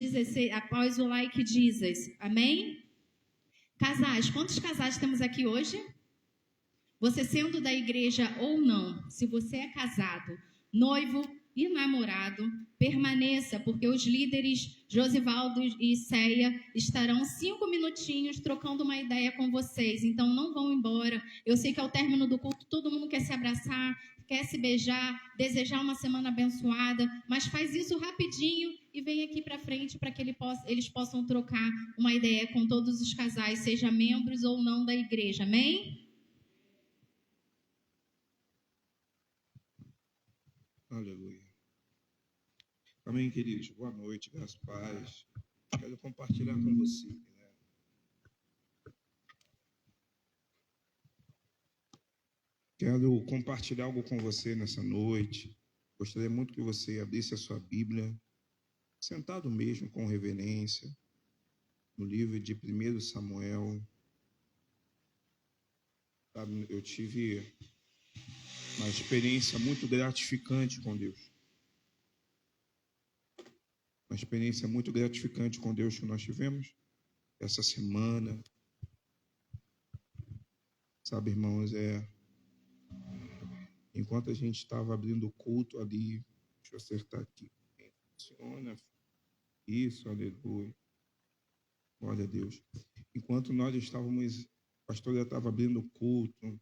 16, após o like Jesus. Amém? Casais, quantos casais temos aqui hoje? Você sendo da igreja ou não, se você é casado, noivo e namorado, permaneça, porque os líderes Josivaldo e Ceia estarão 5 minutinhos trocando uma ideia com vocês. Então não vão embora. Eu sei que ao término do culto todo mundo quer se abraçar, quer se beijar, desejar uma semana abençoada, mas faz isso rapidinho e vem aqui para frente para que eles possam trocar uma ideia com todos os casais, seja membros ou não da igreja. Amém? Aleluia. Amém, queridos. Boa noite, graças a paz. Quero compartilhar com você, né? Quero compartilhar algo com você nessa noite. Gostaria muito que você abrisse a sua Bíblia, sentado mesmo, com reverência, no livro de 1 Samuel. Eu tive uma experiência muito gratificante com Deus. Uma experiência muito gratificante com Deus que nós tivemos essa semana. Sabe, irmãos, enquanto a gente estava abrindo o culto ali, deixa eu acertar aqui. Funciona. Isso, aleluia. Glória a Deus. Enquanto nós estávamos, a pastora estava abrindo o culto,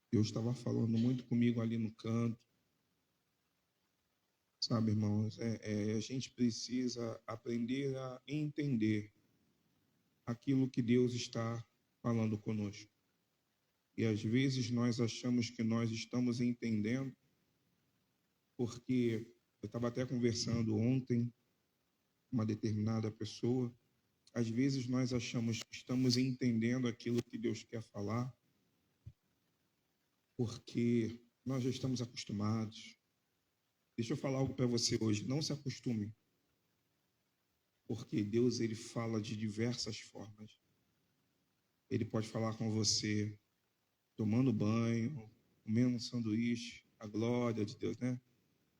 Deus estava falando muito comigo ali no canto. Sabe, irmãos, a gente precisa aprender a entender aquilo que Deus está falando conosco. E às vezes nós achamos que nós estamos entendendo, porque eu estava até conversando ontem com uma determinada pessoa. Às vezes nós achamos que estamos entendendo aquilo que Deus quer falar, porque nós já estamos acostumados. Deixa eu falar algo para você hoje. Não se acostume, porque Deus ele fala de diversas formas. Ele pode falar com você tomando banho, comendo um sanduíche, a glória de Deus, né?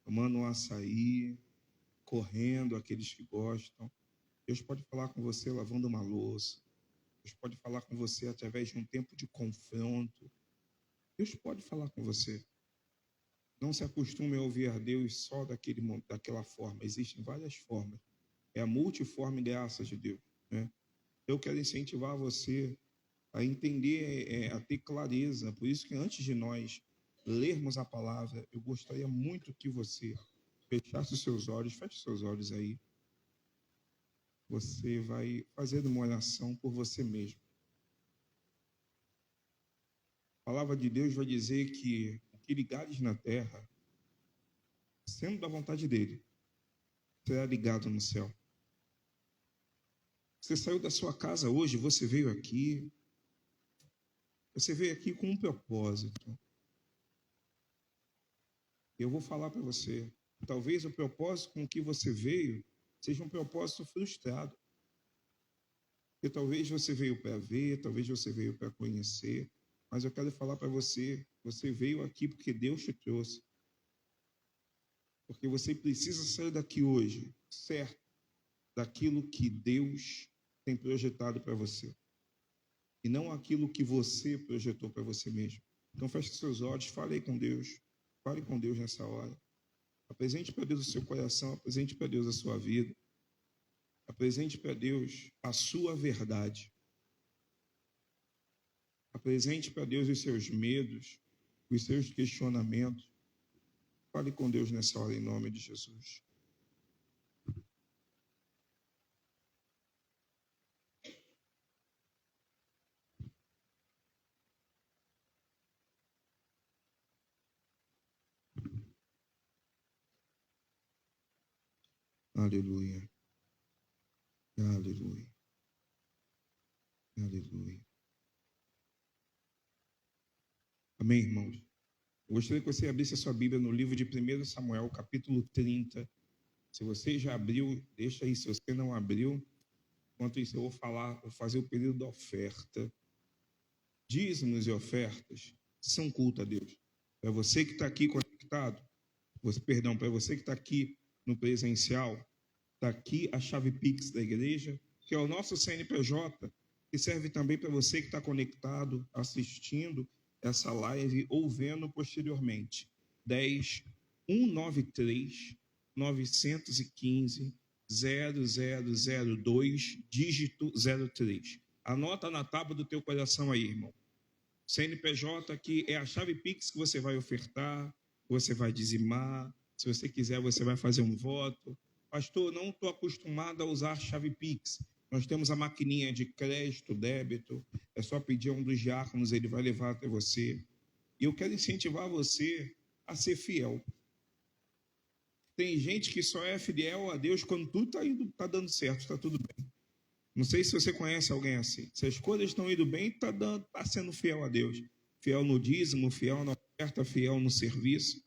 Tomando um açaí, correndo, aqueles que gostam. Deus pode falar com você lavando uma louça. Deus pode falar com você através de um tempo de confronto. Deus pode falar com você. Não se acostume a ouvir a Deus só daquela forma. Existem várias formas. É a multiforme graça de Deus, né? Eu quero incentivar você a entender, a ter clareza. Por isso que antes de nós lermos a palavra, eu gostaria muito que você fechasse os seus olhos, feche seus olhos aí. Você vai fazer uma oração por você mesmo. A palavra de Deus vai dizer que o que ligares na terra, sendo da vontade dele, será ligado no céu. Você saiu da sua casa hoje, você veio aqui com um propósito. Eu vou falar para você, talvez o propósito com que você veio seja um propósito frustrado. Porque talvez você veio para ver, talvez você veio para conhecer, mas eu quero falar para você, você veio aqui porque Deus te trouxe. Porque você precisa sair daqui hoje, certo, daquilo que Deus tem projetado para você. E não aquilo que você projetou para você mesmo. Então feche seus olhos, fale com Deus. Fale com Deus nessa hora. Apresente para Deus o seu coração, apresente para Deus a sua vida. Apresente para Deus a sua verdade. Apresente para Deus os seus medos, os seus questionamentos. Fale com Deus nessa hora, em nome de Jesus. Aleluia. Aleluia. Aleluia. Amém, irmãos? Eu gostaria que você abrisse a sua Bíblia no livro de 1 Samuel, capítulo 30. Se você já abriu, deixa aí. Se você não abriu, enquanto isso eu vou fazer o período da oferta. Dízimos e ofertas são culto a Deus. Para você que está aqui conectado, para você que está aqui no presencial, Está aqui a chave Pix da igreja, que é o nosso CNPJ, que serve também para você que está conectado, assistindo essa live ou vendo posteriormente. 10 193 915 0002 dígito 03. Anota na tábua do teu coração aí, irmão. CNPJ aqui é a chave Pix que você vai ofertar, você vai dizimar. Se você quiser, você vai fazer um voto. Pastor, não estou acostumado a usar chave Pix. Nós temos a maquininha de crédito, débito. É só pedir a um dos diáconos, ele vai levar até você. E eu quero incentivar você a ser fiel. Tem gente que só é fiel a Deus quando tudo está dando certo, está tudo bem. Não sei se você conhece alguém assim. Se as coisas estão indo bem, está sendo fiel a Deus. Fiel no dízimo, fiel na oferta, fiel no serviço.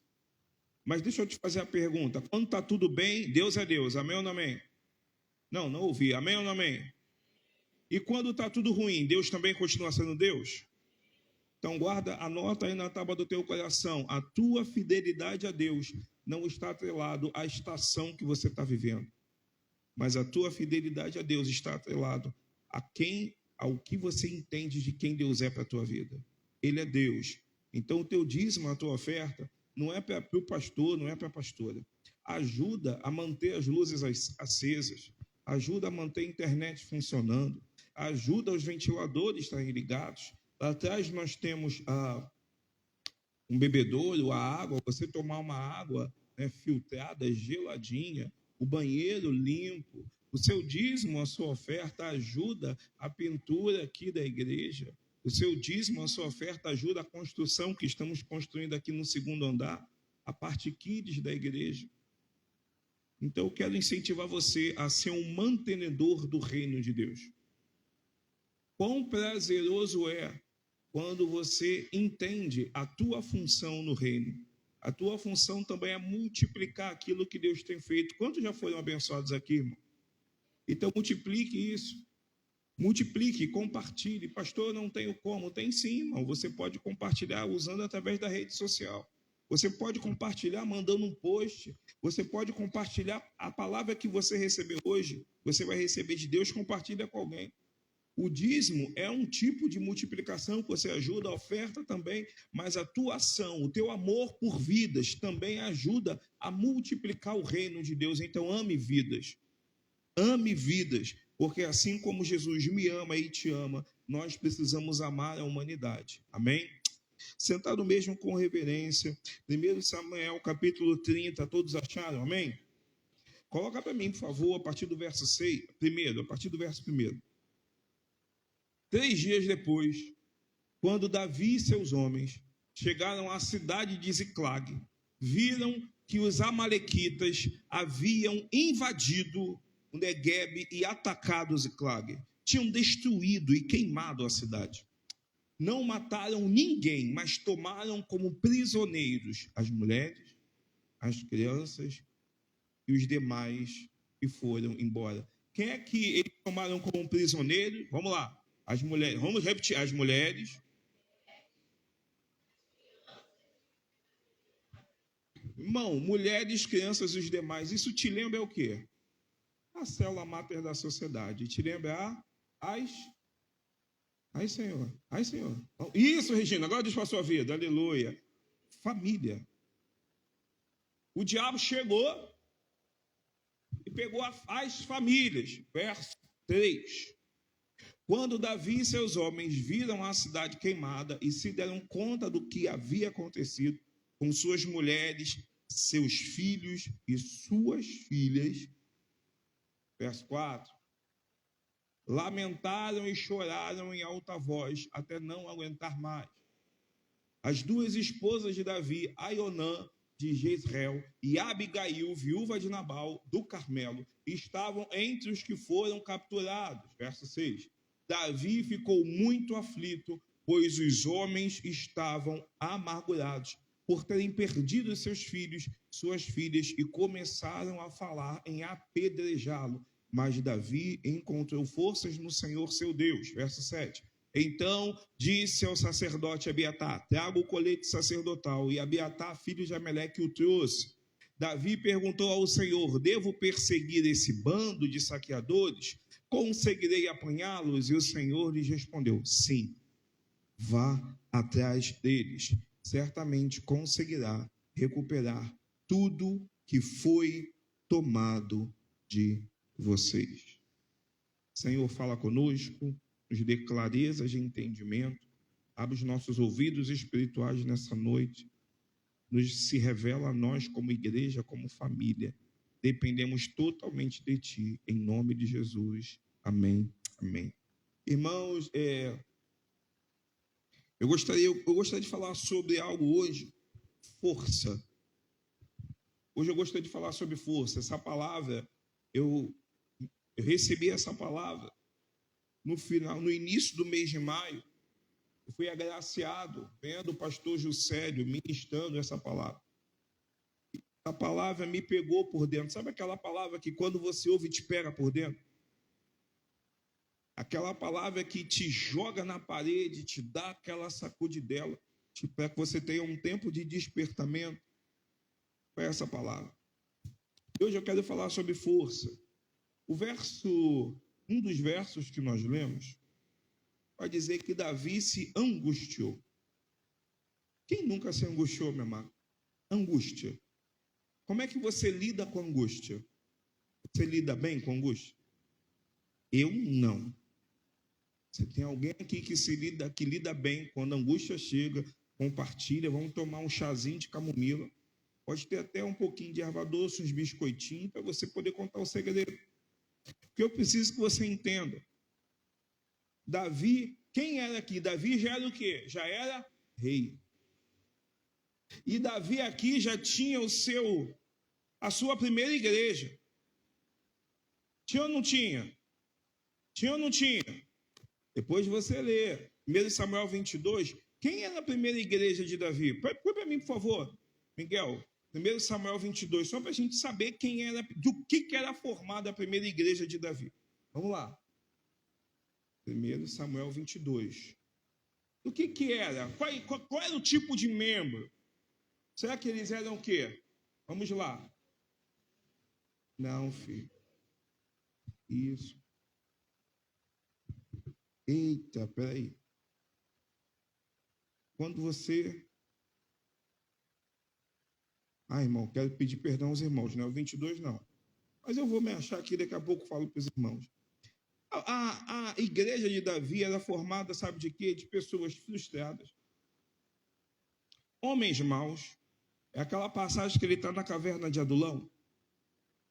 Mas deixa eu te fazer a pergunta. Quando está tudo bem, Deus é Deus. Amém ou não amém? Não ouvi. Amém ou não amém? E quando está tudo ruim, Deus também continua sendo Deus? Então anota aí na tábua do teu coração. A tua fidelidade a Deus não está atrelado à estação que você está vivendo. Mas a tua fidelidade a Deus está atrelado ao que você entende de quem Deus é para a tua vida. Ele é Deus. Então o teu dízimo, a tua oferta, não é para o pastor, não é para a pastora. Ajuda a manter as luzes acesas, ajuda a manter a internet funcionando, ajuda os ventiladores a estarem ligados. Lá atrás nós temos um bebedouro, a água, você tomar uma água filtrada, geladinha, o banheiro limpo. O seu dízimo, a sua oferta ajuda a pintura aqui da igreja. O seu dízimo, a sua oferta ajuda a construção que estamos construindo aqui no segundo andar, a parte kids da igreja. Então eu quero incentivar você a ser um mantenedor do reino de Deus. Quão prazeroso é quando você entende a tua função no reino. A tua função também é multiplicar aquilo que Deus tem feito. Quantos já foram abençoados aqui, irmão? Então multiplique isso. Multiplique, compartilhe. Pastor, eu não tenho como. Tem sim, irmão. Você pode compartilhar usando através da rede social. Você pode compartilhar mandando um post. Você pode compartilhar a palavra que você recebeu hoje. Você vai receber de Deus, compartilha com alguém. O dízimo é um tipo de multiplicação que você ajuda, a oferta também, mas a tua ação, o teu amor por vidas também ajuda a multiplicar o reino de Deus. Então ame vidas, porque assim como Jesus me ama e te ama, nós precisamos amar a humanidade. Amém? Sentado mesmo com reverência, 1 Samuel capítulo 30, todos acharam? Amém? Coloca para mim, por favor, a partir do verso 6, a partir do verso 1. 3 dias depois, quando Davi e seus homens chegaram à cidade de Ziclag, viram que os amalequitas haviam invadido o Neguebe e atacado Ziclag. Tinham destruído e queimado a cidade. Não mataram ninguém, mas tomaram como prisioneiros as mulheres, as crianças e os demais que foram embora. Quem é que eles tomaram como prisioneiro? Vamos lá. As mulheres, vamos repetir, as mulheres. Irmão, mulheres, crianças e os demais, isso te lembra o quê? A célula máter da sociedade. Te lembra Ai, Senhor. Isso, Regina, agora diz para a sua vida, aleluia. Família. O diabo chegou e pegou as famílias. Verso 3. Quando Davi e seus homens viram a cidade queimada e se deram conta do que havia acontecido com suas mulheres, seus filhos e suas filhas, verso 4, lamentaram e choraram em alta voz até não aguentar mais. As 2 esposas de Davi, Aionã de Jezreel e Abigail, viúva de Nabal do Carmelo, estavam entre os que foram capturados, verso 6. Davi ficou muito aflito, pois os homens estavam amargurados por terem perdido seus filhos, suas filhas, e começaram a falar em apedrejá-lo. Mas Davi encontrou forças no Senhor seu Deus. Verso 7. Então disse ao sacerdote Abiatar: traga o colete sacerdotal. E Abiatar, filho de Ameleque, o trouxe. Davi perguntou ao Senhor: devo perseguir esse bando de saqueadores? Conseguirei apanhá-los? E o Senhor lhes respondeu: sim, vá atrás deles. Certamente conseguirá recuperar tudo que foi tomado de vocês. Senhor, fala conosco, nos dê clareza de entendimento, abre os nossos ouvidos espirituais nessa noite, nos se revela a nós como igreja, como família. Dependemos totalmente de Ti, em nome de Jesus. Amém. Amém. Irmãos, eu gostaria de falar sobre algo hoje, força. Hoje eu gostaria de falar sobre força. Essa palavra, eu recebi essa palavra no início do mês de maio. Eu fui agraciado vendo o pastor Juscelio ministrando essa palavra. A palavra me pegou por dentro. Sabe aquela palavra que quando você ouve te pega por dentro? Aquela palavra que te joga na parede, te dá aquela sacudidela, para que você tenha um tempo de despertamento. Foi essa palavra. Hoje eu quero falar sobre força. Um dos versos que nós lemos, vai dizer que Davi se angustiou. Quem nunca se angustiou, meu amado? Angústia. Como é que você lida com angústia? Você lida bem com angústia? Eu não. Você tem alguém aqui que lida bem quando a angústia chega, compartilha, vamos tomar um chazinho de camomila. Pode ter até um pouquinho de erva doce, uns biscoitinhos, para você poder contar o segredo. Porque eu preciso que você entenda. Davi, quem era aqui? Davi já era o quê? Já era rei. E Davi aqui já tinha a sua primeira igreja. Tinha ou não tinha? Tinha ou não tinha? Depois você lê 1 Samuel 22. Quem era a primeira igreja de Davi? Põe para mim, por favor, Miguel. 1 Samuel 22, só para a gente saber do que era formada a primeira igreja de Davi. Vamos lá. 1 Samuel 22. O que era? Qual era o tipo de membro? Será que eles eram o quê? Vamos lá. Não, filho. Isso. Eita, peraí. Quando você... irmão, quero pedir perdão aos irmãos, não é o 22 não. Mas eu vou me achar aqui, daqui a pouco falo para os irmãos. A igreja de Davi era formada, sabe de quê? De pessoas frustradas. Homens maus. É aquela passagem que ele está na caverna de Adulão.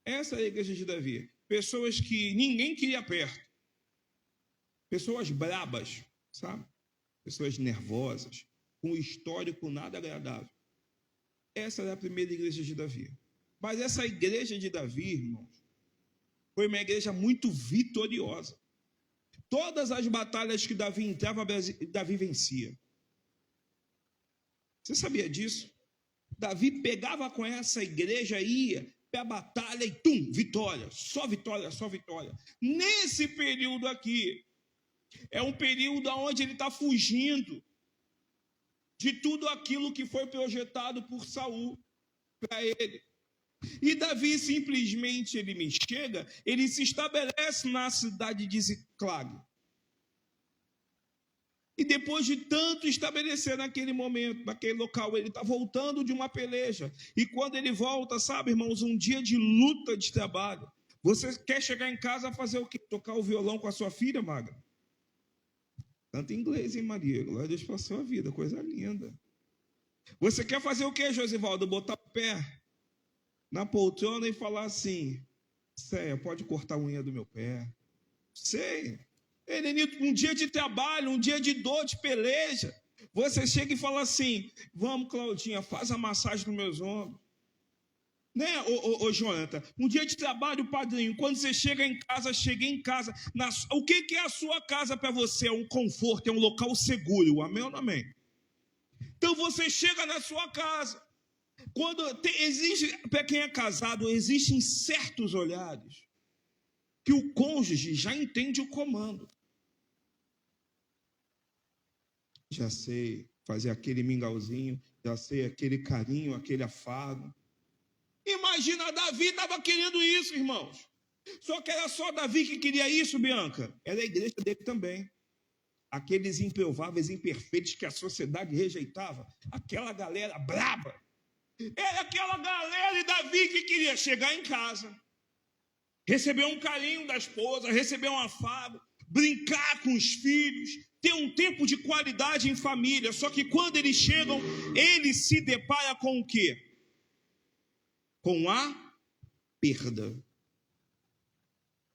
Essa é a igreja de Davi. Pessoas que ninguém queria perto. Pessoas brabas, sabe? Pessoas nervosas, com um histórico nada agradável. Essa era a primeira igreja de Davi. Mas essa igreja de Davi, irmãos, foi uma igreja muito vitoriosa. Todas as batalhas que Davi entrava, Davi vencia. Você sabia disso? Davi pegava com essa igreja, ia para a batalha e vitória. Só vitória, só vitória. Nesse período aqui, é um período onde ele está fugindo de tudo aquilo que foi projetado por Saul para ele. E Davi simplesmente ele se estabelece na cidade de Ziclag. E depois de tanto estabelecer naquele momento, naquele local, ele está voltando de uma peleja. E quando ele volta, sabe, irmãos, um dia de luta de trabalho. Você quer chegar em casa a fazer o quê? Tocar o violão com a sua filha, Magra? Tanto em inglês, hein, Maria? Glória a Deus pela sua vida, coisa linda. Você quer fazer o quê, Josivaldo? Botar o pé na poltrona e falar assim: Céia, pode cortar a unha do meu pé? Sei. Elenito, um dia de trabalho, um dia de dor, de peleja. Você chega e fala assim: vamos, Claudinha, faz a massagem nos meus ombros. Né, ô Jonathan? Um dia de trabalho, padrinho. Quando você chega em casa, cheguei em casa. O que é a sua casa para você? É um conforto, é um local seguro. Amém ou não amém? Então você chega na sua casa. Para quem é casado, existem certos olhares que o cônjuge já entende o comando. Já sei fazer aquele mingauzinho, já sei aquele carinho, aquele afago. imagina, Davi estava querendo isso, irmãos. Só que era só Davi que queria isso, Bianca. Era a igreja dele também. Aqueles improváveis, imperfeitos que a sociedade rejeitava. Aquela galera braba. Era aquela galera e Davi que queria chegar em casa, receber um carinho da esposa, receber um afago, brincar com os filhos, ter um tempo de qualidade em família. Só que quando eles chegam, ele se depara com o quê? Com a perda.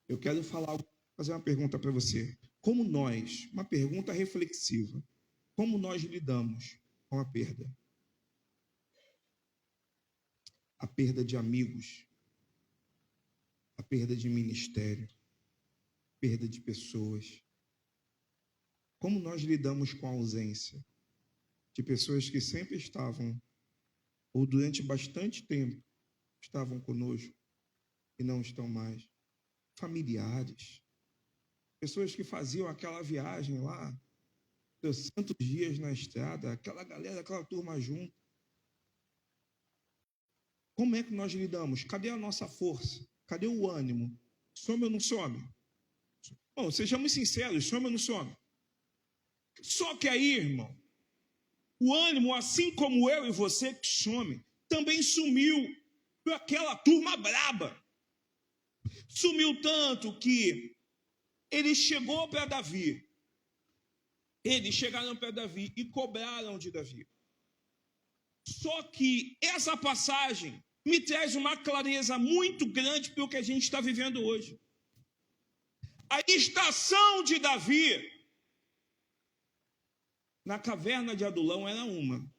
Eu quero fazer uma pergunta para você. Como nós, uma pergunta reflexiva, como nós lidamos com a perda? A perda de amigos, a perda de ministério, perda de pessoas. Como nós lidamos com a ausência de pessoas que sempre estavam, ou durante bastante tempo, estavam conosco e não estão mais? Familiares, pessoas que faziam aquela viagem lá, 300 dias na estrada, aquela galera, aquela turma junto. Como é que nós lidamos? Cadê a nossa força? Cadê o ânimo? Some ou não some? Bom, sejamos sinceros, some ou não some? Só que aí, irmão, o ânimo, assim como eu e você que some, também sumiu por aquela turma braba. Sumiu tanto que ele chegou para Davi. Eles chegaram para Davi e cobraram de Davi. Só que essa passagem me traz uma clareza muito grande para o que a gente está vivendo hoje. A estação de Davi na caverna de Adulão era uma.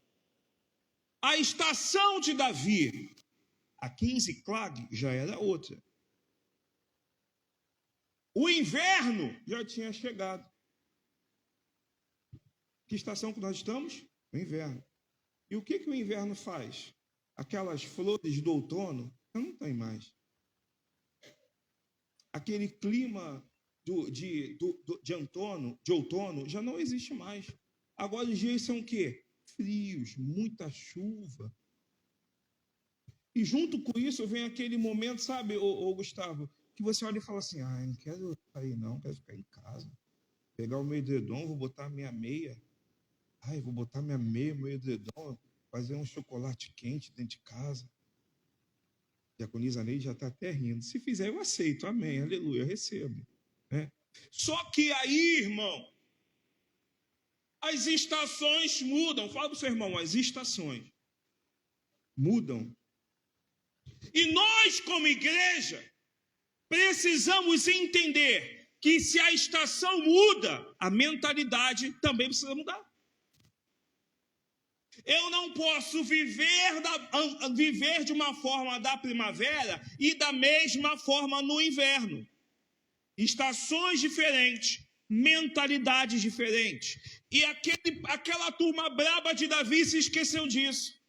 A estação de Davi aqui em Ziclag já era outra. O inverno já tinha chegado. Que estação que nós estamos? O inverno. E o que o inverno faz? Aquelas flores do outono já não tem mais. Aquele clima de outono já não existe mais. Agora os dias são o quê? Frios, muita chuva. E junto com isso vem aquele momento, sabe, ô Gustavo, que você olha e fala assim, não quero sair não, quero ficar em casa. Pegar o meu edredom, vou botar a minha meia. Vou botar minha meia, meu edredom, fazer um chocolate quente dentro de casa. A diaconisa Neide já está até rindo. Se fizer, eu aceito. Amém, aleluia, eu recebo. Né? Só que aí, irmão, as estações mudam. Fala para o seu irmão, as estações mudam. E nós, como igreja, precisamos entender que se a estação muda, a mentalidade também precisa mudar. Eu não posso viver de uma forma da primavera e da mesma forma no inverno. Estações diferentes, mentalidades diferentes. E aquela turma braba de Davi se esqueceu disso.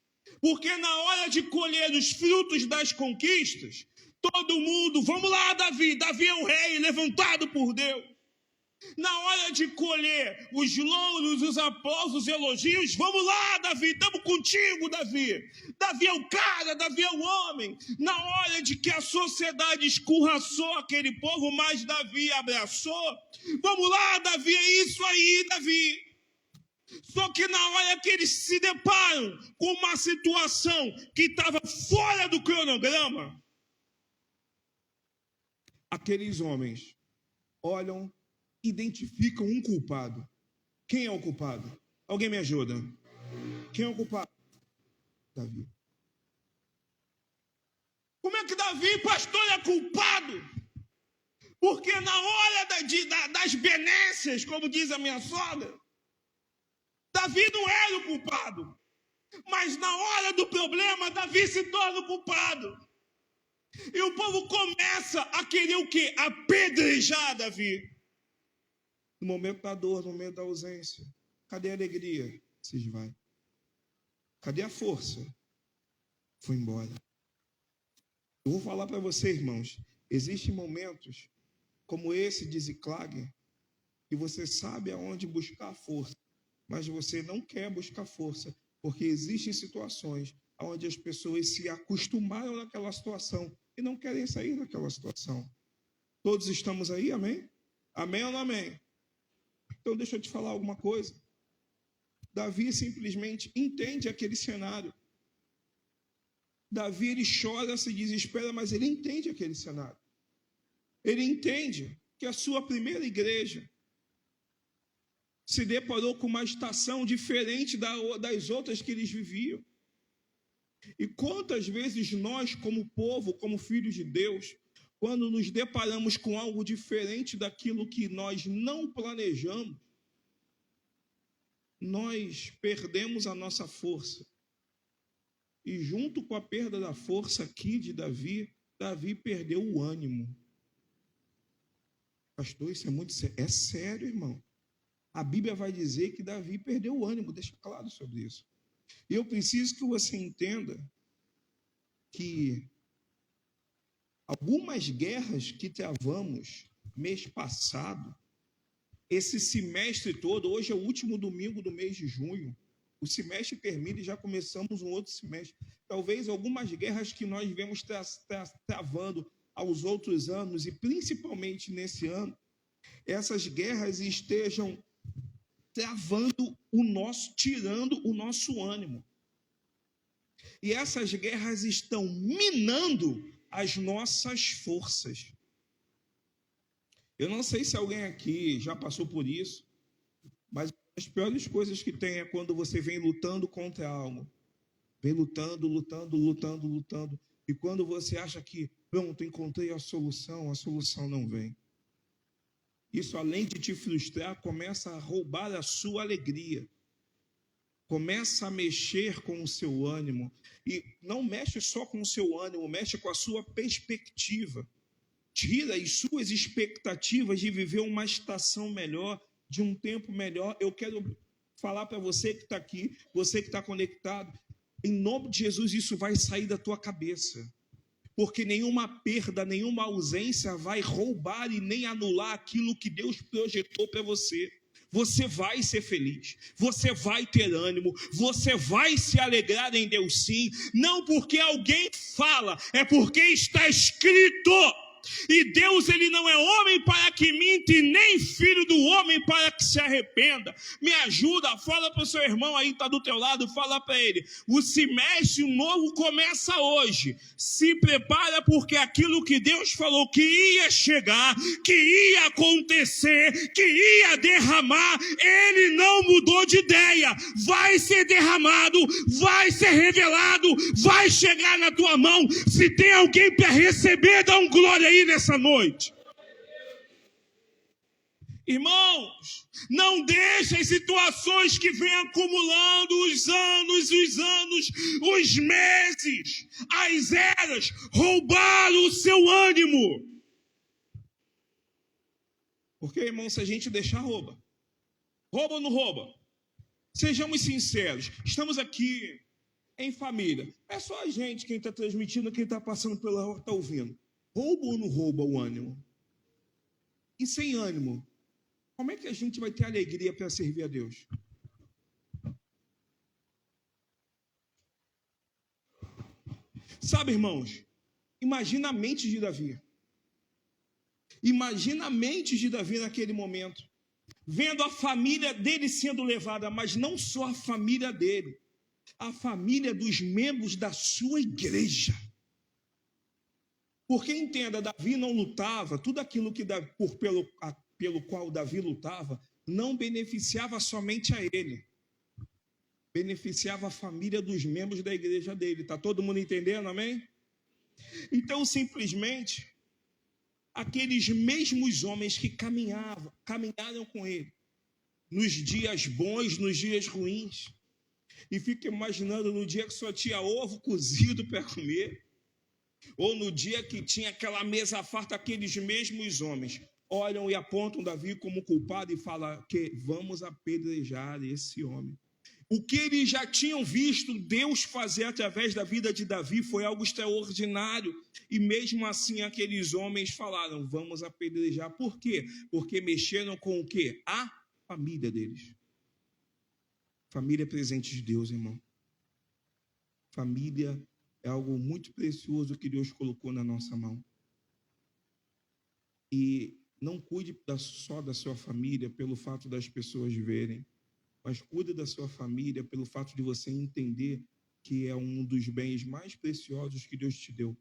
Porque na hora de colher os frutos das conquistas, todo mundo, vamos lá, Davi. Davi é o rei, levantado por Deus. Na hora de colher os louros, os aplausos, os elogios, vamos lá, Davi, estamos contigo, Davi. Davi é o cara, Davi é o homem. Na hora de que a sociedade escorraçou aquele povo, mas Davi abraçou. Vamos lá, Davi, é isso aí, Davi. Só que na hora que eles se deparam com uma situação que estava fora do cronograma, aqueles homens olham, identificam um culpado. Quem é o culpado? Alguém me ajuda? Quem é o culpado? Davi. Como é que Davi, pastor, é culpado? Porque na hora das benécias, como diz a minha sogra, Davi não era o culpado. Mas na hora do problema, Davi se torna o culpado. E o povo começa a querer o quê? Apedrejar Davi. No momento da dor, no momento da ausência. Cadê a alegria? Se esvai. Cadê a força? Foi embora. Eu vou falar para você, irmãos. Existem momentos como esse de Ziclag que você sabe aonde buscar força, mas você não quer buscar força, porque existem situações onde as pessoas se acostumaram naquela situação e não querem sair daquela situação. Todos estamos aí, amém? Amém ou não amém? Então deixa eu te falar alguma coisa. Davi simplesmente entende aquele cenário. Davi, ele chora, se desespera, mas ele entende aquele cenário. Ele entende que a sua primeira igreja se deparou com uma estação diferente das outras que eles viviam. E quantas vezes nós, como povo, como filhos de Deus, quando nos deparamos com algo diferente daquilo que nós não planejamos, nós perdemos a nossa força. E junto com a perda da força aqui de Davi, Davi perdeu o ânimo. Pastor, isso é muito sério. É sério, irmão. A Bíblia vai dizer que Davi perdeu o ânimo, deixa claro sobre isso. E eu preciso que você entenda que algumas guerras que travamos mês passado, esse semestre todo, hoje é o último domingo do mês de junho, o semestre termina e já começamos um outro semestre. Talvez algumas guerras que nós vemos travando aos outros anos, e principalmente nesse ano, essas guerras estejam travando tirando o nosso ânimo. E essas guerras estão minando as nossas forças. Eu não sei se alguém aqui já passou por isso, mas as piores coisas que tem é quando você vem lutando contra algo. Vem lutando. E quando você acha que, pronto, encontrei a solução não vem. Isso, além de te frustrar, começa a roubar a sua alegria. Começa a mexer com o seu ânimo. E não mexe só com o seu ânimo, mexe com a sua perspectiva. Tira as suas expectativas de viver uma estação melhor, de um tempo melhor. Eu quero falar para você que está aqui, você que está conectado, em nome de Jesus, isso vai sair da tua cabeça. Porque nenhuma perda, nenhuma ausência vai roubar e nem anular aquilo que Deus projetou para você. Você vai ser feliz, você vai ter ânimo, você vai se alegrar em Deus sim, não porque alguém fala, é porque está escrito. E Deus, ele não é homem para que minta, e nem filho do homem para que se arrependa. Me ajuda, fala para o seu irmão aí que está do teu lado, fala para ele, o semestre novo começa hoje, se prepara porque aquilo que Deus falou que ia chegar, que ia acontecer, que ia derramar, ele não mudou de ideia, vai ser derramado, vai ser revelado, vai chegar na tua mão. Se tem alguém para receber, dá um glória aí nessa noite. Irmãos, não deixe as situações que vêm acumulando os anos, os meses, as eras, roubar o seu ânimo. Porque, irmão, se a gente deixar, rouba. Rouba ou não rouba? Sejamos sinceros, estamos aqui em família. É só a gente quem está transmitindo, quem está passando pela rua, está ouvindo. Rouba ou não rouba o ânimo? E sem ânimo, como é que a gente vai ter alegria para servir a Deus? Sabe, irmãos, imagina a mente de Davi. Imagina a mente de Davi naquele momento, vendo a família dele sendo levada, mas não só a família dele, a família dos membros da sua igreja. Porque, entenda, Davi não lutava, tudo aquilo que pelo qual Davi lutava, não beneficiava somente a ele, beneficiava a família dos membros da igreja dele. Está todo mundo entendendo, amém? Então, simplesmente, aqueles mesmos homens que caminharam com ele, nos dias bons, nos dias ruins, e fica imaginando no dia que só tinha ovo cozido para comer, ou no dia que tinha aquela mesa farta, aqueles mesmos homens olham e apontam Davi como culpado e falam que vamos apedrejar esse homem. O que eles já tinham visto Deus fazer através da vida de Davi foi algo extraordinário. E mesmo assim aqueles homens falaram, vamos apedrejar. Por quê? Porque mexeram com o quê? A família deles. Família é presente de Deus, irmão. Família é algo muito precioso que Deus colocou na nossa mão. E não cuide só da sua família pelo fato das pessoas verem, mas cuide da sua família pelo fato de você entender que é um dos bens mais preciosos que Deus te deu.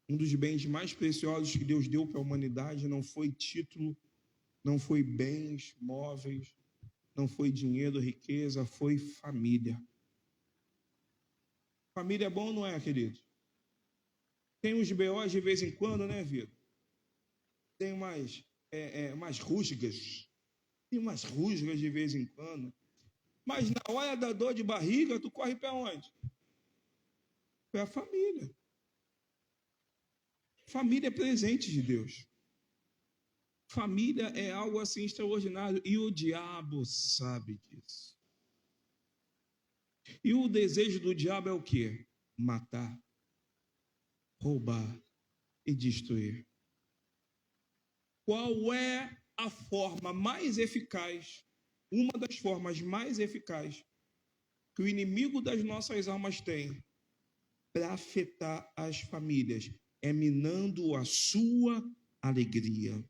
Um dos bens mais preciosos que Deus deu para a humanidade não foi título, não foi bens móveis, não foi dinheiro, riqueza, foi família. Família é bom, não é, querido? Tem uns BOs de vez em quando, né, vida? Tem umas rusgas. Tem umas rusgas de vez em quando. Mas na hora da dor de barriga, tu corre para onde? Para a família. Família é presente de Deus. Família é algo assim extraordinário. E o diabo sabe disso. E o desejo do diabo é o quê? Matar, roubar e destruir. Qual é a forma mais eficaz, uma das formas mais eficazes que o inimigo das nossas almas tem para afetar as famílias? É minando a sua alegria,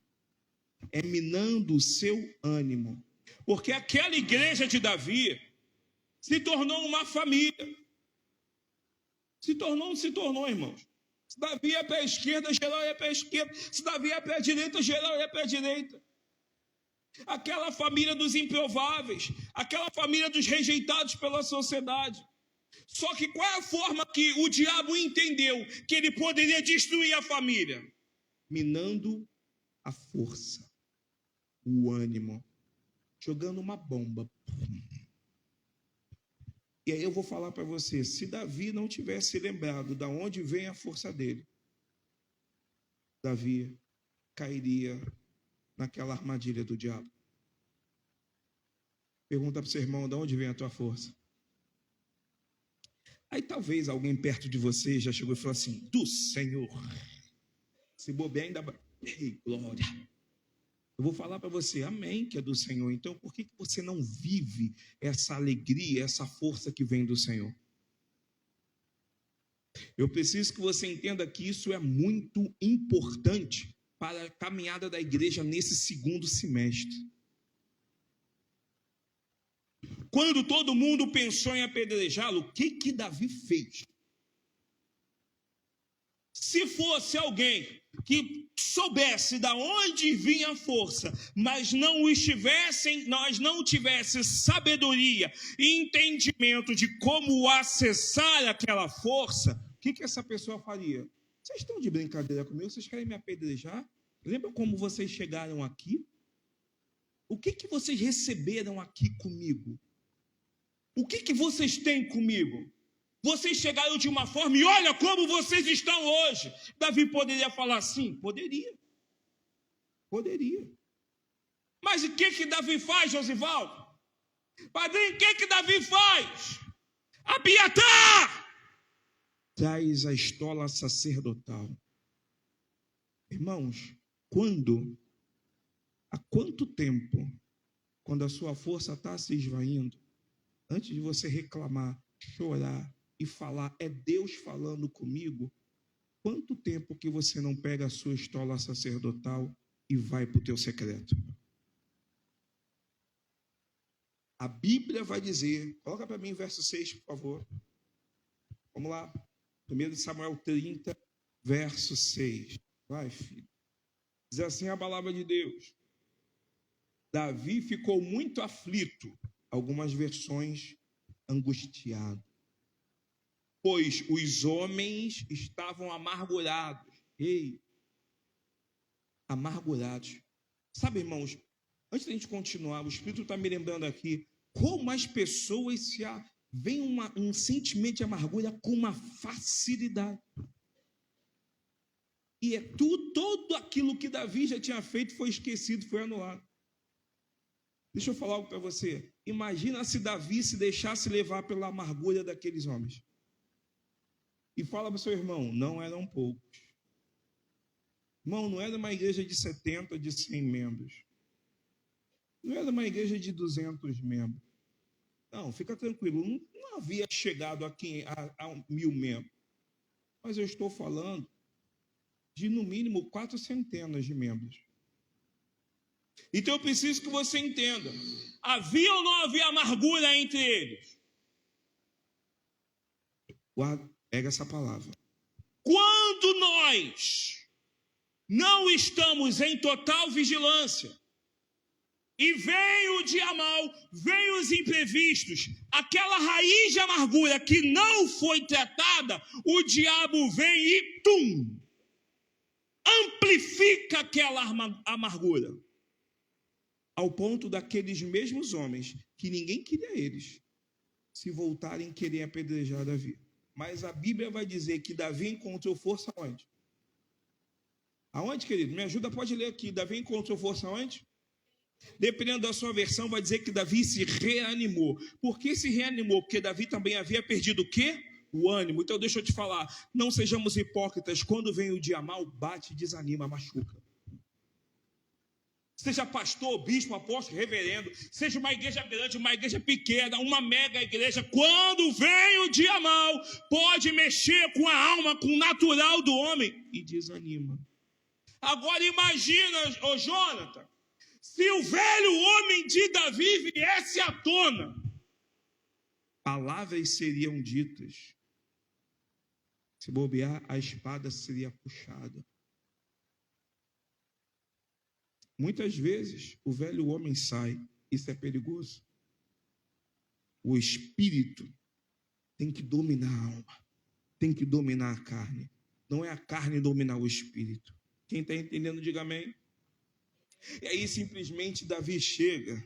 é minando o seu ânimo. Porque aquela igreja de Davi se tornou uma família. Se tornou, irmãos. Se Davi ia para a esquerda, geral ia para a esquerda. Se Davi ia para a direita, geral ia para a direita. Aquela família dos improváveis, aquela família dos rejeitados pela sociedade. Só que qual é a forma que o diabo entendeu que ele poderia destruir a família? Minando a força, o ânimo, jogando uma bomba. E aí eu vou falar para você, se Davi não tivesse lembrado de onde vem a força dele, Davi cairia naquela armadilha do diabo. Pergunta para o seu irmão, de onde vem a tua força? Aí talvez alguém perto de você já chegou e falou assim, do Senhor. Se bobear ainda... Ei, glória. Eu vou falar para você, amém, que é do Senhor. Então, por que você não vive essa alegria, essa força que vem do Senhor? Eu preciso que você entenda que isso é muito importante para a caminhada da igreja nesse segundo semestre. Quando todo mundo pensou em apedrejá-lo, o que Davi fez? Se fosse alguém que soubesse de onde vinha a força, mas nós não tivesse sabedoria e entendimento de como acessar aquela força, o que essa pessoa faria? Vocês estão de brincadeira comigo? Vocês querem me apedrejar? Lembra como vocês chegaram aqui? O que vocês receberam aqui comigo? O que vocês têm comigo? Vocês chegaram de uma forma e olha como vocês estão hoje. Davi poderia falar assim? Poderia. Mas o que Davi faz, Josivaldo? Padrinho, o que Davi faz? Abiatar! Traz a estola sacerdotal. Irmãos, há quanto tempo, quando a sua força está se esvaindo, antes de você reclamar, chorar e falar, é Deus falando comigo, quanto tempo que você não pega a sua estola sacerdotal e vai para o teu secreto? A Bíblia vai dizer, coloca para mim verso 6, por favor. Vamos lá. 1 Samuel 30, verso 6. Vai, filho. Diz assim a palavra de Deus. Davi ficou muito aflito, algumas versões angustiado, pois os homens estavam amargurados. Ei, amargurados. Sabe, irmãos, antes da gente continuar, o Espírito está me lembrando aqui como as pessoas vem um sentimento de amargura com uma facilidade. E todo aquilo que Davi já tinha feito foi esquecido, foi anulado. Deixa eu falar algo para você. Imagina se Davi se deixasse levar pela amargura daqueles homens. E fala para o seu irmão, não eram poucos. Irmão, não era uma igreja de 70, de 100 membros. Não era uma igreja de 200 membros. Não, fica tranquilo, não havia chegado a 1.000 membros. Mas eu estou falando de, no mínimo, 400 de membros. Então eu preciso que você entenda. Havia ou não havia amargura entre eles? Pega essa palavra. Quando nós não estamos em total vigilância, e vem o dia mau, vem os imprevistos, aquela raiz de amargura que não foi tratada, o diabo vem e tum! Amplifica aquela amargura. Ao ponto daqueles mesmos homens, que ninguém queria eles, se voltarem a querer apedrejar Davi. Mas a Bíblia vai dizer que Davi encontrou força onde? Aonde, querido? Me ajuda, pode ler aqui. Davi encontrou força onde? Dependendo da sua versão, vai dizer que Davi se reanimou. Por que se reanimou? Porque Davi também havia perdido o quê? O ânimo. Então deixa eu te falar, não sejamos hipócritas. Quando vem o dia mal, bate, desanima, machuca. Seja pastor, bispo, apóstolo, reverendo, seja uma igreja grande, uma igreja pequena, uma mega igreja, quando vem o dia mal, pode mexer com a alma, com o natural do homem e desanima. Agora imagina, ô Jonathan, se o velho homem de Davi viesse à tona, palavras seriam ditas. Se bobear, a espada seria puxada. Muitas vezes, o velho homem sai. Isso é perigoso. O espírito tem que dominar a alma. Tem que dominar a carne. Não é a carne dominar o espírito. Quem está entendendo, diga amém. E aí, simplesmente, Davi chega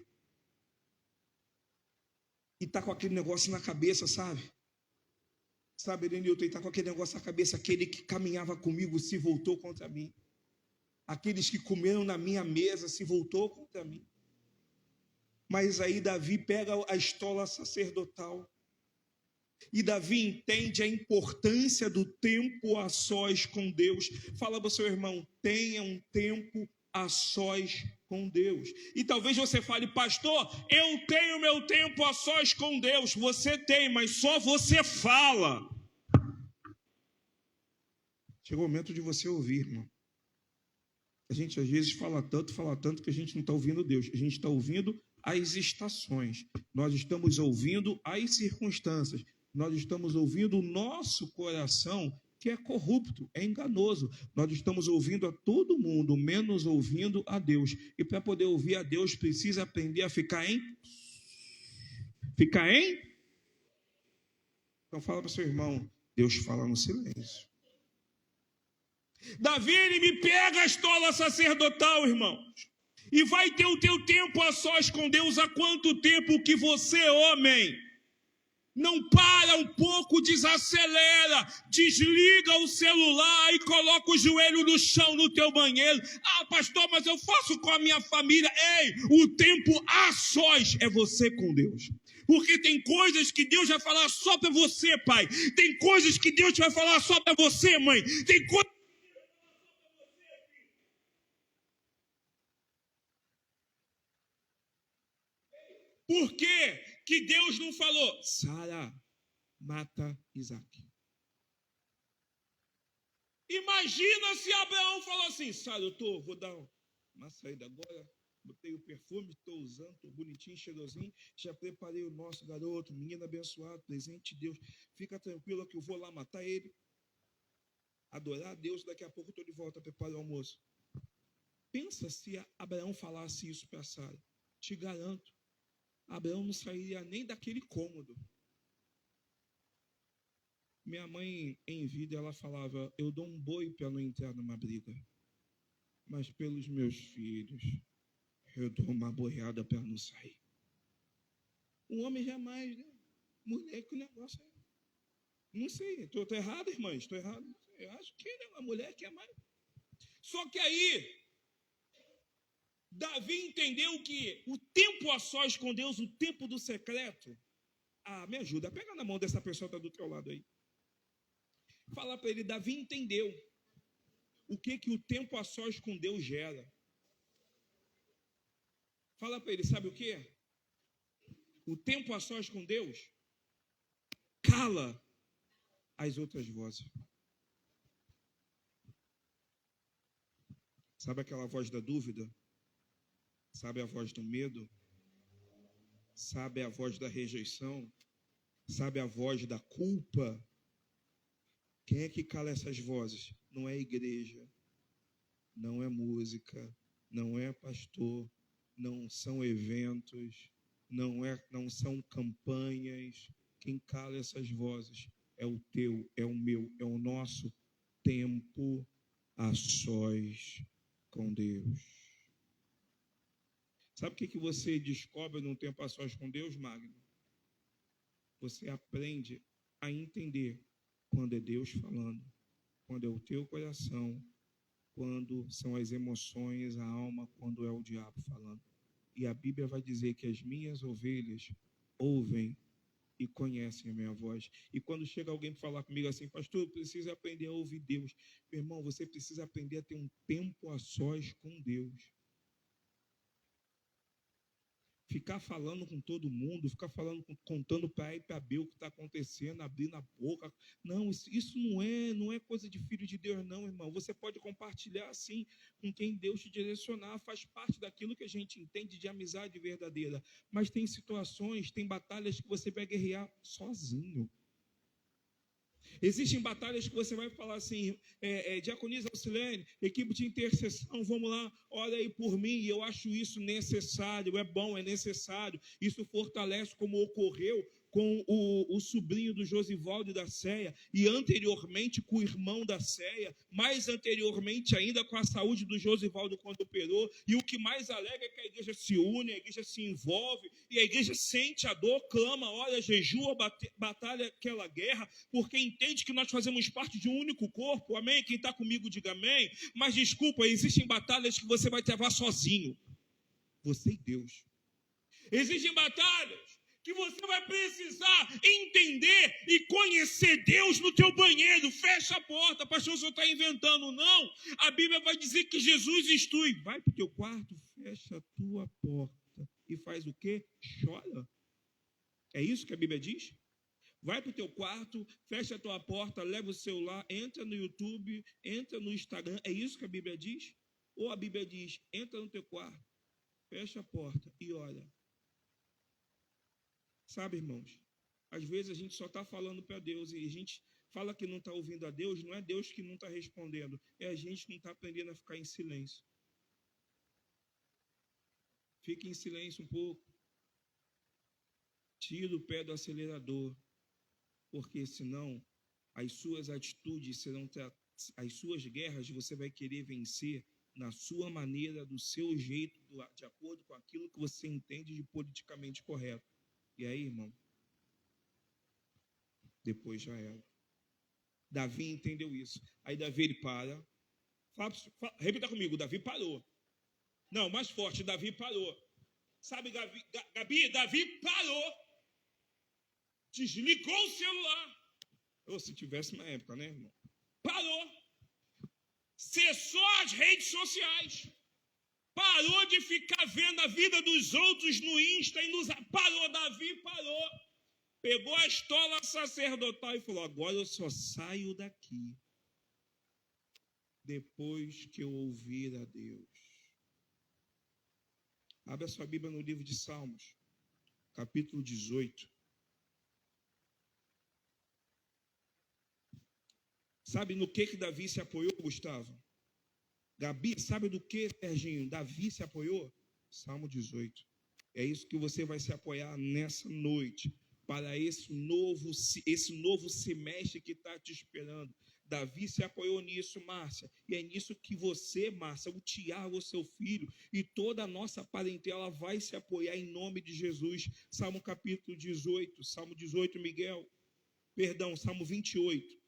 e está com aquele negócio na cabeça, sabe? Sabe, Elenilton, está com aquele negócio na cabeça. Aquele que caminhava comigo se voltou contra mim. Aqueles que comeram na minha mesa se voltou contra mim. Mas aí Davi pega a estola sacerdotal. E Davi entende a importância do tempo a sós com Deus. Fala para o seu irmão, tenha um tempo a sós com Deus. E talvez você fale, pastor, eu tenho meu tempo a sós com Deus. Você tem, mas só você fala. Chegou o momento de você ouvir, irmão. A gente às vezes fala tanto que a gente não está ouvindo Deus. A gente está ouvindo as estações. Nós estamos ouvindo as circunstâncias. Nós estamos ouvindo o nosso coração, que é corrupto, é enganoso. Nós estamos ouvindo a todo mundo, menos ouvindo a Deus. E para poder ouvir a Deus, precisa aprender a ficar em... Ficar em? Então fala para o seu irmão, Deus fala no silêncio. Davi, ele me pega a estola sacerdotal, irmãos, e vai ter o teu tempo a sós com Deus. Há quanto tempo que você, homem, não para um pouco, desacelera, desliga o celular e coloca o joelho no chão no teu banheiro? Ah, pastor, mas eu faço com a minha família. Ei, o tempo a sós é você com Deus. Porque tem coisas que Deus vai falar só para você, pai. Tem coisas que Deus vai falar só para você, mãe. Tem coisas... Por que Deus não falou, Sara, mata Isaac? Imagina se Abraão falou assim, Sara, vou dar uma saída agora, botei o perfume, estou usando, estou bonitinho, cheirosinho, já preparei o nosso garoto, menino abençoado, presente de Deus, fica tranquilo que eu vou lá matar ele, adorar a Deus, daqui a pouco estou de volta, preparo o almoço. Pensa se Abraão falasse isso para Sara, te garanto, Abraão não sairia nem daquele cômodo. Minha mãe, em vida, ela falava, eu dou um boi para não entrar numa briga, mas pelos meus filhos, eu dou uma boiada para não sair. Um homem jamais, né? Mulher, que negócio é? Não sei, estou errado, irmãs? Estou errado? Eu acho que é uma mulher que é mais... Só que aí... Davi entendeu que o tempo a sós com Deus, o tempo do secreto... Ah, me ajuda, pega na mão dessa pessoa que está do teu lado aí. Fala para ele, Davi entendeu o que o tempo a sós com Deus gera. Fala para ele, sabe o quê? o tempo a sós com Deus cala as outras vozes. Sabe aquela voz da dúvida? Sabe a voz do medo? Sabe a voz da rejeição? Sabe a voz da culpa? Quem é que cala essas vozes? Não é a igreja, não é música, não é pastor, não são eventos, não são campanhas. Quem cala essas vozes é o teu, é o meu, é o nosso tempo a sós com Deus. Sabe o que você descobre num tempo a sós com Deus, Magno? Você aprende a entender quando é Deus falando, quando é o teu coração, quando são as emoções, a alma, quando é o diabo falando. E a Bíblia vai dizer que as minhas ovelhas ouvem e conhecem a minha voz. E quando chega alguém para falar comigo assim, pastor, eu preciso aprender a ouvir Deus. Meu irmão, você precisa aprender a ter um tempo a sós com Deus. Ficar falando com todo mundo, ficar falando, contando para A e para B o que está acontecendo, abrindo a boca. Não, isso não é coisa de filho de Deus, não, irmão. Você pode compartilhar, sim, com quem Deus te direcionar. Faz parte daquilo que a gente entende de amizade verdadeira. Mas tem situações, tem batalhas que você vai guerrear sozinho. Existem batalhas que você vai falar assim, diaconisa Auxiliane, equipe de intercessão, vamos lá, ora aí por mim, e eu acho isso necessário, é bom, é necessário, isso fortalece como ocorreu com o sobrinho do Josivaldo da Ceia, e anteriormente com o irmão da Ceia, mais anteriormente ainda com a saúde do Josivaldo quando operou, e o que mais alega é que a igreja se une, a igreja se envolve, e a igreja sente a dor, clama, ora, jejua, batalha aquela guerra, porque entende que nós fazemos parte de um único corpo, amém? Quem está comigo diga amém, mas desculpa, existem batalhas que você vai travar sozinho, você e Deus. Existem batalhas que você vai precisar entender e conhecer Deus no teu banheiro. Fecha a porta, pastor, o senhor está inventando. Não, a Bíblia vai dizer que Jesus instrui. Vai para o teu quarto, fecha a tua porta e faz o quê? Chora. É isso que a Bíblia diz? Vai para o teu quarto, fecha a tua porta, leva o celular, entra no YouTube, entra no Instagram. É isso que a Bíblia diz? Ou a Bíblia diz, entra no teu quarto, fecha a porta e ora. Sabe, irmãos, às vezes a gente só está falando para Deus e a gente fala que não está ouvindo a Deus, não é Deus que não está respondendo, é a gente que não está aprendendo a ficar em silêncio. Fique em silêncio um pouco. Tira o pé do acelerador, porque senão as suas atitudes serão, as suas guerras você vai querer vencer na sua maneira, do seu jeito, de acordo com aquilo que você entende de politicamente correto. E aí, irmão, depois já era. Davi entendeu isso. Aí Davi, ele para. Repita comigo, Davi parou. Não, mais forte, Davi parou. Sabe, Gabi, Davi parou. Desligou o celular. Ou se tivesse na época, né, irmão? Parou. Cessou as redes sociais. Parou de ficar vendo a vida dos outros no Insta e nos... Parou, Davi parou. Pegou a estola sacerdotal e falou, agora eu só saio daqui depois que eu ouvir a Deus. Abra a sua Bíblia no livro de Salmos, capítulo 18. Sabe no que Davi se apoiou, Gustavo? Gabi, sabe do que, Serginho, Davi se apoiou? Salmo 18. É isso que você vai se apoiar nessa noite, para esse novo semestre que está te esperando. Davi se apoiou nisso, Márcia, e é nisso que você, Márcia, o Tiago, seu filho, e toda a nossa parentela vai se apoiar em nome de Jesus. Salmo capítulo 18, Salmo 18, Salmo 28,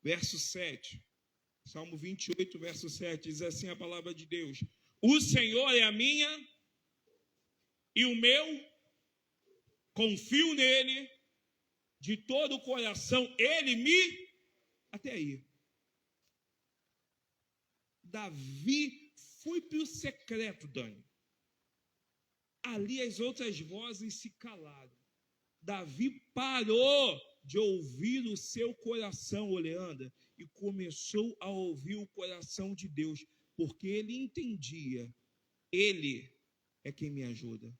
verso 7. Salmo 28, verso 7, diz assim a palavra de Deus: o Senhor é a minha e o meu, confio nele de todo o coração, ele me... Até aí. Davi foi para o secreto, Dani. Ali as outras vozes se calaram. Davi parou de ouvir o seu coração, Oleandra, e começou a ouvir o coração de Deus, porque ele entendia, ele é quem me ajuda,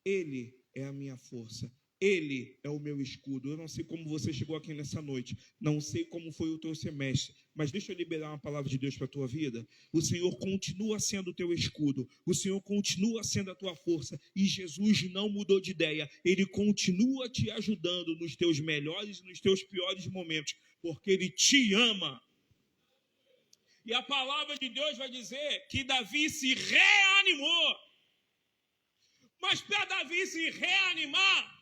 ele é a minha força, ele é o meu escudo. Eu não sei como você chegou aqui nessa noite, não sei como foi o teu semestre, mas deixa eu liberar uma palavra de Deus para a tua vida. O Senhor continua sendo o teu escudo, o Senhor continua sendo a tua força, e Jesus não mudou de ideia, ele continua te ajudando nos teus melhores e nos teus piores momentos, porque ele te ama. E a palavra de Deus vai dizer que Davi se reanimou. Mas para Davi se reanimar,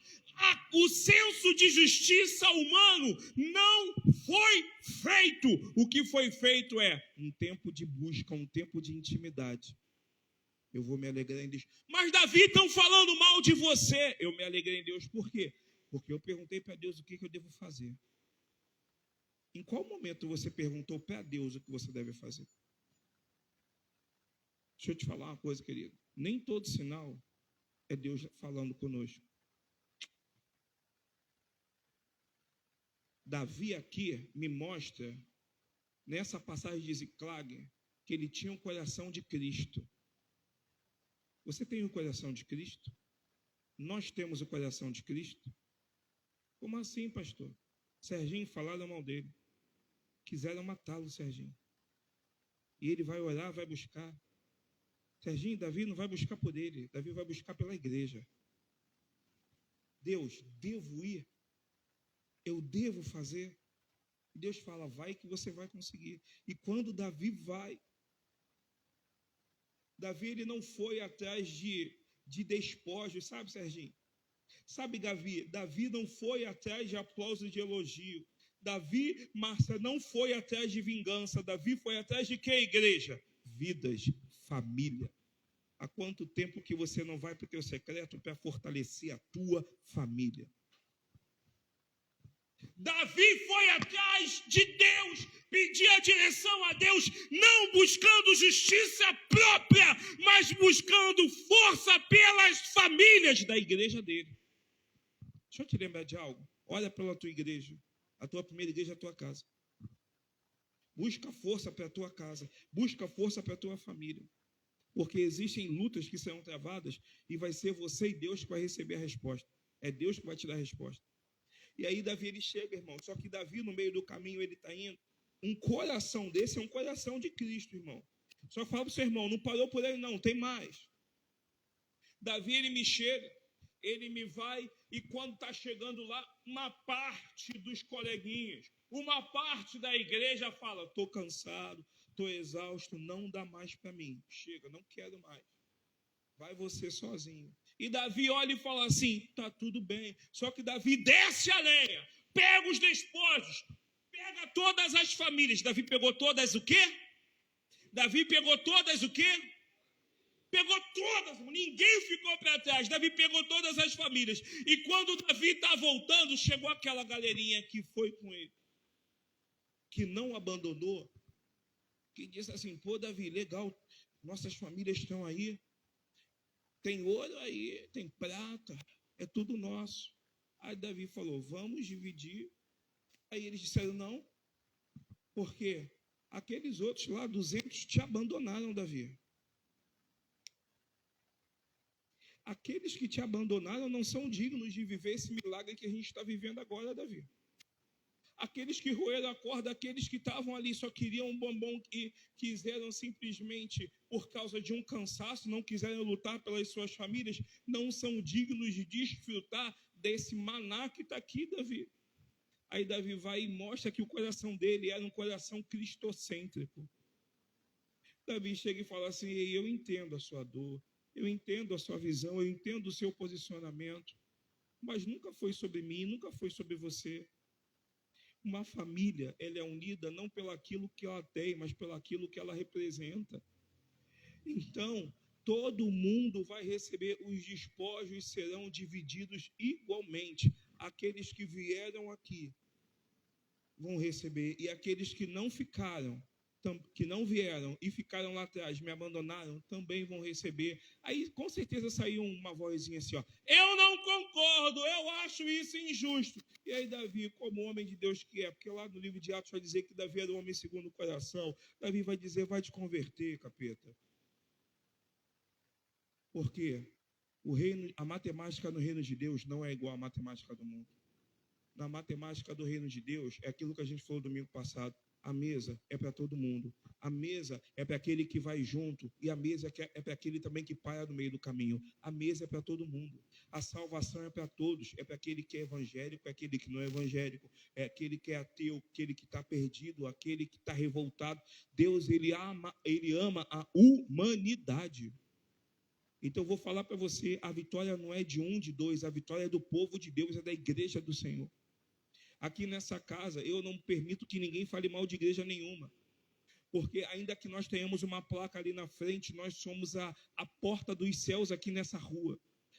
o senso de justiça humano não foi feito. O que foi feito é um tempo de busca, um tempo de intimidade. Eu vou me alegrar em Deus. Mas Davi, estão falando mal de você. Eu me alegrei em Deus. Por quê? Porque eu perguntei para Deus o que eu devo fazer. Em qual momento você perguntou para Deus o que você deve fazer? Deixa eu te falar uma coisa, querido. Nem todo sinal é Deus falando conosco. Davi aqui me mostra, nessa passagem de Ziclag, que ele tinha um coração de Cristo. Você tem o coração de Cristo? Nós temos o coração de Cristo? Como assim, pastor? Serginho, falaram mal dele. Quiseram matá-lo, Serginho. E ele vai orar, vai buscar. Serginho, Davi não vai buscar por ele. Davi vai buscar pela igreja. Deus, devo ir? Eu devo fazer? E Deus fala, vai que você vai conseguir. E quando Davi vai, Davi ele não foi atrás de despojos, sabe, Serginho? Sabe, Davi não foi atrás de aplauso, de elogio. Davi, Márcia, não foi atrás de vingança. Davi foi atrás de quê, igreja? Vidas, família. Há quanto tempo que você não vai para o teu secreto para fortalecer a tua família? Davi foi atrás de Deus, pedir a direção a Deus, não buscando justiça própria, mas buscando força pelas famílias da igreja dele. Deixa eu te lembrar de algo. Olha pela tua igreja, a tua primeira igreja é a tua casa. Busca força para a tua casa, busca força para a tua família. Porque existem lutas que serão travadas e vai ser você e Deus que vai receber a resposta. É Deus que vai te dar a resposta. E aí Davi, ele chega, irmão. Só que Davi, no meio do caminho, ele está indo. Um coração desse é um coração de Cristo, irmão. Só fala para o seu irmão, não parou por ele não, tem mais. Davi, ele me chega, ele me vai, e quando está chegando lá, uma parte dos coleguinhas, uma parte da igreja fala, estou cansado, estou exausto, não dá mais para mim. Chega, não quero mais. Vai você sozinho. E Davi olha e fala assim, tá tudo bem. Só que Davi desce a lenha, pega os despojos, pega todas as famílias. Davi pegou todas o quê? Davi pegou todas o quê? Pegou todas, ninguém ficou para trás. Davi pegou todas as famílias. E quando Davi está voltando, chegou aquela galerinha que foi com ele, que não abandonou, que disse assim, pô, Davi, legal, nossas famílias estão aí, tem ouro aí, tem prata, é tudo nosso. Aí Davi falou, vamos dividir. Aí eles disseram, não, porque aqueles outros lá, 200, te abandonaram, Davi. Aqueles que te abandonaram não são dignos de viver esse milagre que a gente está vivendo agora, Davi. Aqueles que roeram a corda, aqueles que estavam ali só queriam um bombom e quiseram simplesmente, por causa de um cansaço, não quiseram lutar pelas suas famílias, não são dignos de desfrutar desse maná que está aqui, Davi. Aí Davi vai e mostra que o coração dele era um coração cristocêntrico. Davi chega e fala assim, eu entendo a sua dor, eu entendo a sua visão, eu entendo o seu posicionamento, mas nunca foi sobre mim, nunca foi sobre você. Uma família, ela é unida não pelo aquilo que ela tem, mas pelo aquilo que ela representa. Então, todo mundo vai receber, os despojos serão divididos igualmente. Aqueles que vieram aqui vão receber, e aqueles que não ficaram que não vieram e ficaram lá atrás, me abandonaram, também vão receber. Aí, com certeza, saiu uma vozinha assim, ó, eu não concordo, eu acho isso injusto. E aí, Davi, como homem de Deus que é, porque lá no livro de Atos vai dizer que Davi era um homem segundo o coração, Davi vai dizer, vai te converter, capeta. Por quê? A matemática no reino de Deus não é igual à matemática do mundo. Na matemática do reino de Deus, é aquilo que a gente falou domingo passado. A mesa é para todo mundo. A mesa é para aquele que vai junto. E a mesa é para aquele também que para no meio do caminho. A mesa é para todo mundo. A salvação é para todos. É para aquele que é evangélico, é aquele que não é evangélico. É aquele que é ateu, aquele que está perdido, aquele que está revoltado. Deus, ele ama a humanidade. Então eu vou falar para você, a vitória não é de um, de dois. A vitória é do povo de Deus, é da igreja do Senhor. Aqui nessa casa, eu não permito que ninguém fale mal de igreja nenhuma. Porque ainda que nós tenhamos uma placa ali na frente, nós somos a porta dos céus aqui nessa rua.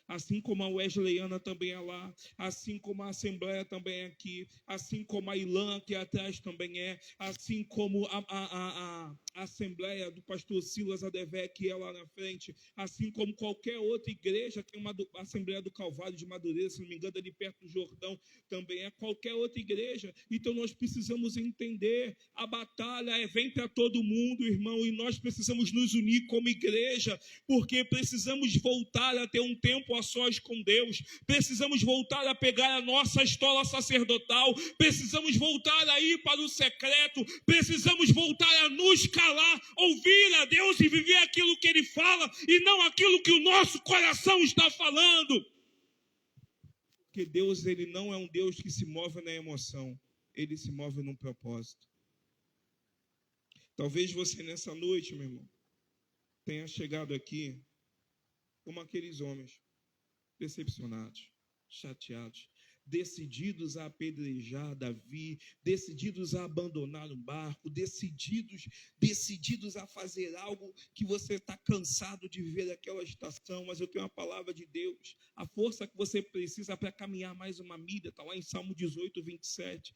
Assim como a Wesleyana também é lá, assim como a Assembleia também é aqui, assim como a Ilã aqui atrás também é, assim como a Assembleia do pastor Silas Adevec é lá na frente, assim como qualquer outra igreja, tem uma Assembleia do Calvário de Madureira, se não me engano, ali perto do Jordão, também é qualquer outra igreja. Então nós precisamos entender, a batalha vem para todo mundo, irmão, e nós precisamos nos unir como igreja, porque precisamos voltar a ter um tempo a sós com Deus, precisamos voltar a pegar a nossa estola sacerdotal, precisamos voltar a ir para o secreto, precisamos voltar a nos calar, ouvir a Deus e viver aquilo que Ele fala e não aquilo que o nosso coração está falando. Porque Deus, Ele não é um Deus que se move na emoção, Ele se move num propósito. Talvez você nessa noite, meu irmão, tenha chegado aqui como aqueles homens, decepcionados, chateados, decididos a apedrejar Davi, decididos a abandonar o barco, decididos a fazer algo que você está cansado de viver aquela estação, mas eu tenho uma palavra de Deus, a força que você precisa para caminhar mais uma milha, está lá em Salmo 18, 7,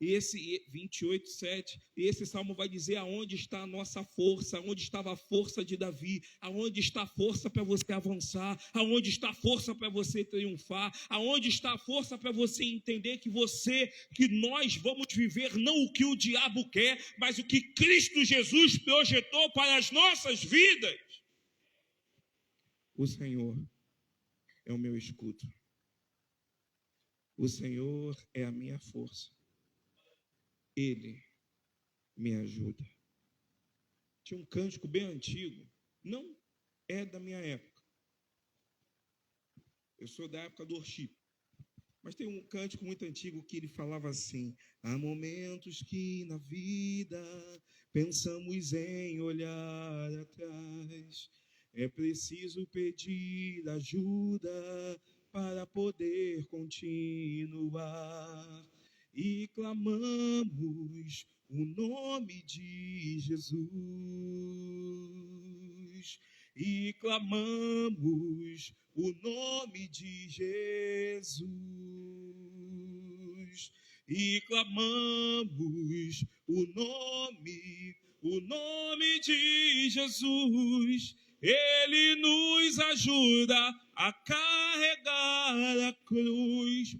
e esse 28, 7, e esse salmo vai dizer aonde está a nossa força, aonde estava a força de Davi, aonde está a força para você avançar, aonde está a força para você triunfar, aonde está a força para você entender que nós vamos viver não o que o diabo quer, mas o que Cristo Jesus projetou para as nossas vidas. O Senhor é o meu escudo. O Senhor é a minha força. Ele me ajuda. Tinha um cântico bem antigo, não é da minha época. Eu sou da época do worship. Mas tem um cântico muito antigo que ele falava assim: há momentos que na vida pensamos em olhar atrás. É preciso pedir ajuda para poder continuar, e clamamos o nome de Jesus, e clamamos o nome de Jesus, e clamamos o nome de Jesus. Ele nos ajuda a carregar a cruz.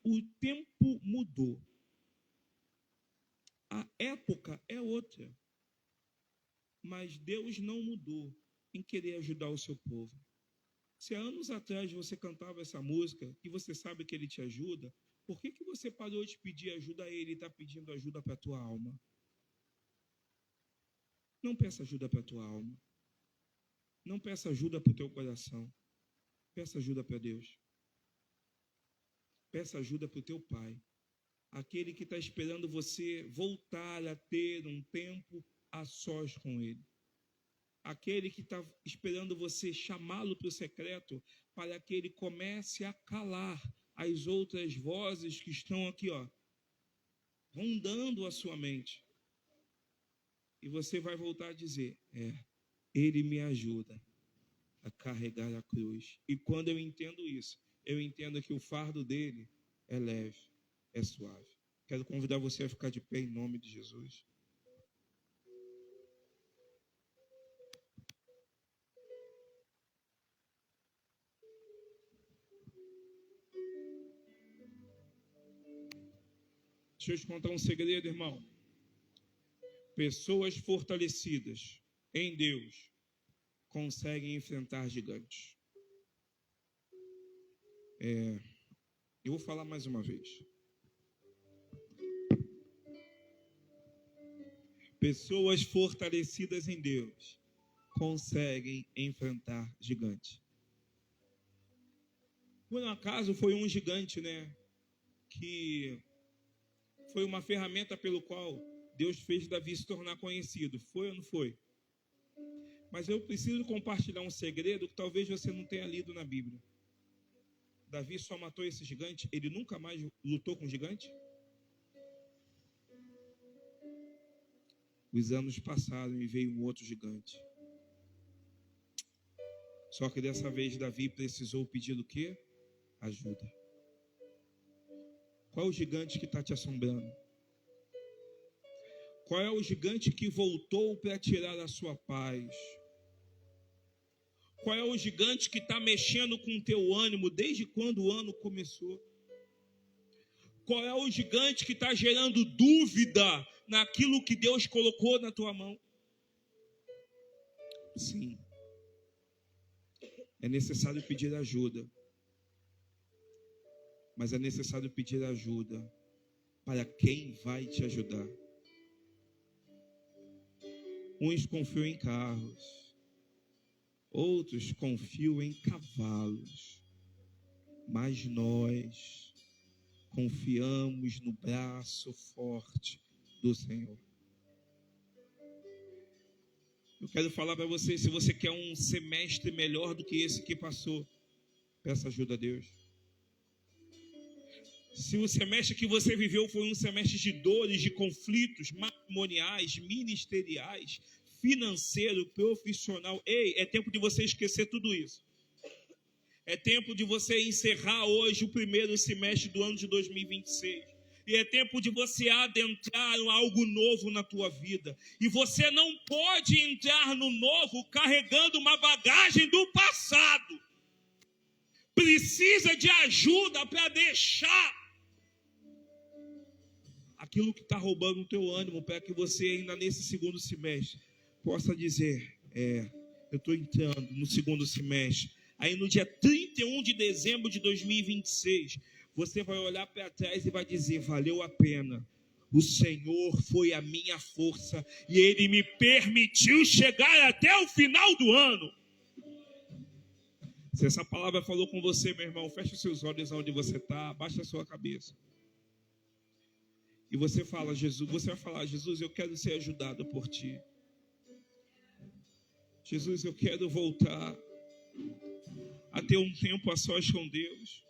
O tempo mudou. A época é outra. Mas Deus não mudou em querer ajudar o seu povo. Se há anos atrás você cantava essa música e você sabe que Ele te ajuda, por que você parou de pedir ajuda a Ele e está pedindo ajuda para a tua alma? Não peça ajuda para a tua alma. Não peça ajuda para o teu coração. Peça ajuda para Deus. Peça ajuda para o teu Pai. Aquele que está esperando você voltar a ter um tempo a sós com Ele. Aquele que está esperando você chamá-lo para o secreto para que Ele comece a calar as outras vozes que estão aqui, rondando a sua mente. E você vai voltar a dizer, Ele me ajuda a carregar a cruz. E quando eu entendo isso, eu entendo que o fardo dele é leve, é suave. Quero convidar você a ficar de pé em nome de Jesus. Deixa eu te contar um segredo, irmão. Pessoas fortalecidas em Deus conseguem enfrentar gigantes. Eu vou falar mais uma vez. Pessoas fortalecidas em Deus conseguem enfrentar gigantes. Por um acaso foi um gigante, né? Que foi uma ferramenta pelo qual Deus fez Davi se tornar conhecido. Foi ou não foi? Mas eu preciso compartilhar um segredo que talvez você não tenha lido na Bíblia. Davi só matou esse gigante? Ele nunca mais lutou com gigante? Os anos passaram e veio um outro gigante. Só que dessa vez Davi precisou pedir o quê? Ajuda. Qual é o gigante que está te assombrando? Qual é o gigante que voltou para tirar a sua paz? Qual é o gigante que está mexendo com o teu ânimo desde quando o ano começou? Qual é o gigante que está gerando dúvida naquilo que Deus colocou na tua mão? Sim. É necessário pedir ajuda. Mas é necessário pedir ajuda para quem vai te ajudar. Uns confiam em carros, outros confiam em cavalos, mas nós confiamos no braço forte do Senhor. Eu quero falar para você, se você quer um semestre melhor do que esse que passou, peça ajuda a Deus. Se o semestre que você viveu foi um semestre de dores, de conflitos matrimoniais, ministeriais, financeiro, profissional, é tempo de você esquecer tudo isso. É tempo de você encerrar hoje o primeiro semestre do ano de 2026. E é tempo de você adentrar em algo novo na tua vida. E você não pode entrar no novo carregando uma bagagem do passado. Precisa de ajuda para deixar aquilo que está roubando o teu ânimo, para que você ainda nesse segundo semestre possa dizer, eu estou entrando no segundo semestre. Aí no dia 31 de dezembro de 2026, você vai olhar para trás e vai dizer, valeu a pena. O Senhor foi a minha força e Ele me permitiu chegar até o final do ano. Se essa palavra falou com você, meu irmão, feche os seus olhos onde você está, abaixa a sua cabeça. E você fala, Jesus, você vai falar, Jesus, eu quero ser ajudado por Ti. Jesus, eu quero voltar a ter um tempo a sós com Deus.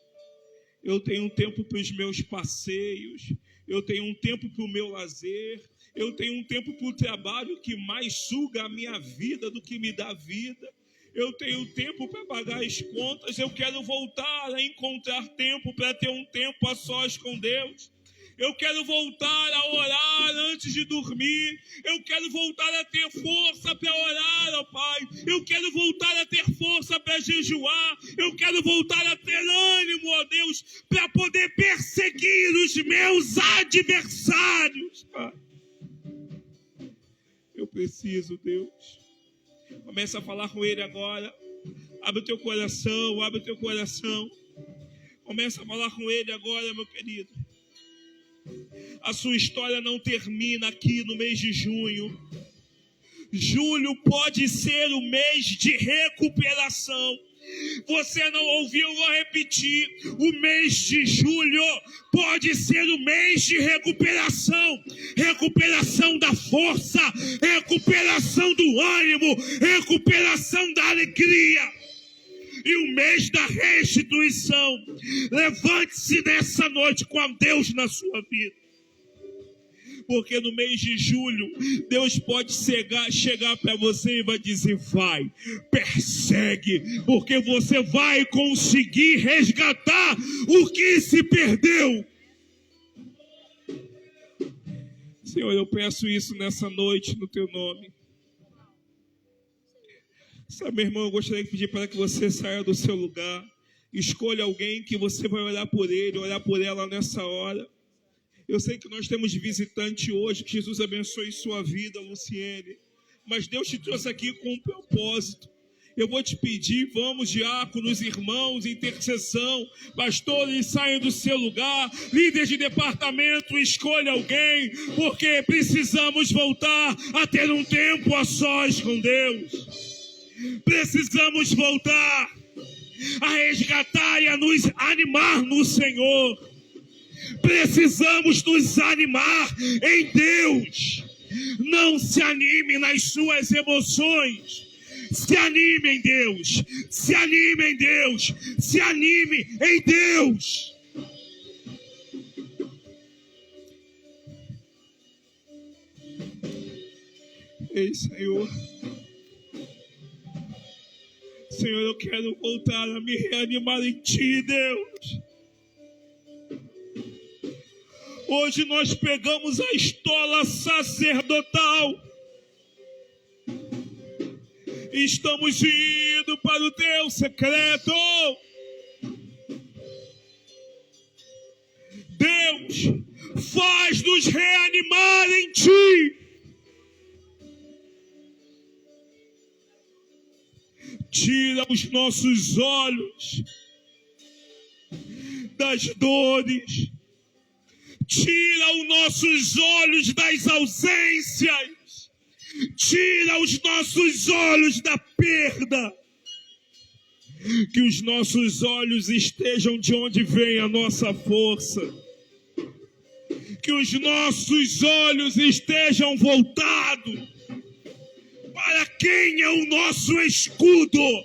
Eu tenho um tempo para os meus passeios, eu tenho um tempo para o meu lazer, eu tenho um tempo para o trabalho que mais suga a minha vida do que me dá vida. Eu tenho tempo para pagar as contas, eu quero voltar a encontrar tempo para ter um tempo a sós com Deus. Eu quero voltar a orar antes de dormir. Eu quero voltar a ter força para orar, ó Pai. Eu quero voltar a ter força para jejuar. Eu quero voltar a ter ânimo, ó Deus, para poder perseguir os meus adversários, Pai. Eu preciso, Deus. Começa a falar com Ele agora. Abre o teu coração, abre o teu coração. Começa a falar com Ele agora, meu querido. A sua história não termina aqui no mês de junho. Julho pode ser o mês de recuperação. Você não ouviu, eu vou repetir. O mês de julho pode ser o mês de recuperação. Recuperação da força, recuperação do ânimo, recuperação da alegria. E o mês da restituição. Levante-se nessa noite com Deus na sua vida. Porque no mês de julho, Deus pode chegar para você e vai dizer, vai, persegue, porque você vai conseguir resgatar o que se perdeu. Senhor, eu peço isso nessa noite no teu nome. Sabe, meu irmão, eu gostaria de pedir para que você saia do seu lugar. Escolha alguém que você vai orar por ele, orar por ela nessa hora. Eu sei que nós temos visitante hoje, que Jesus abençoe sua vida, Luciene. Mas Deus te trouxe aqui com um propósito. Eu vou te pedir, vamos, diáconos, irmãos, intercessão, pastores, saiam do seu lugar, líderes de departamento, escolha alguém, porque precisamos voltar a ter um tempo a sós com Deus. Precisamos voltar a resgatar e a nos animar no Senhor. Precisamos nos animar em Deus. Não se anime nas suas emoções. Se anime em Deus. Se anime em Deus. Se anime em Deus. Ei, Senhor. Senhor, eu quero voltar a me reanimar em Ti, Deus. Hoje nós pegamos a estola sacerdotal. Estamos indo para o Teu secreto. Deus, faz-nos reanimar em Ti. Tira os nossos olhos das dores. Tira os nossos olhos das ausências. Tira os nossos olhos da perda. Que os nossos olhos estejam de onde vem a nossa força. Que os nossos olhos estejam voltados para quem é o nosso escudo.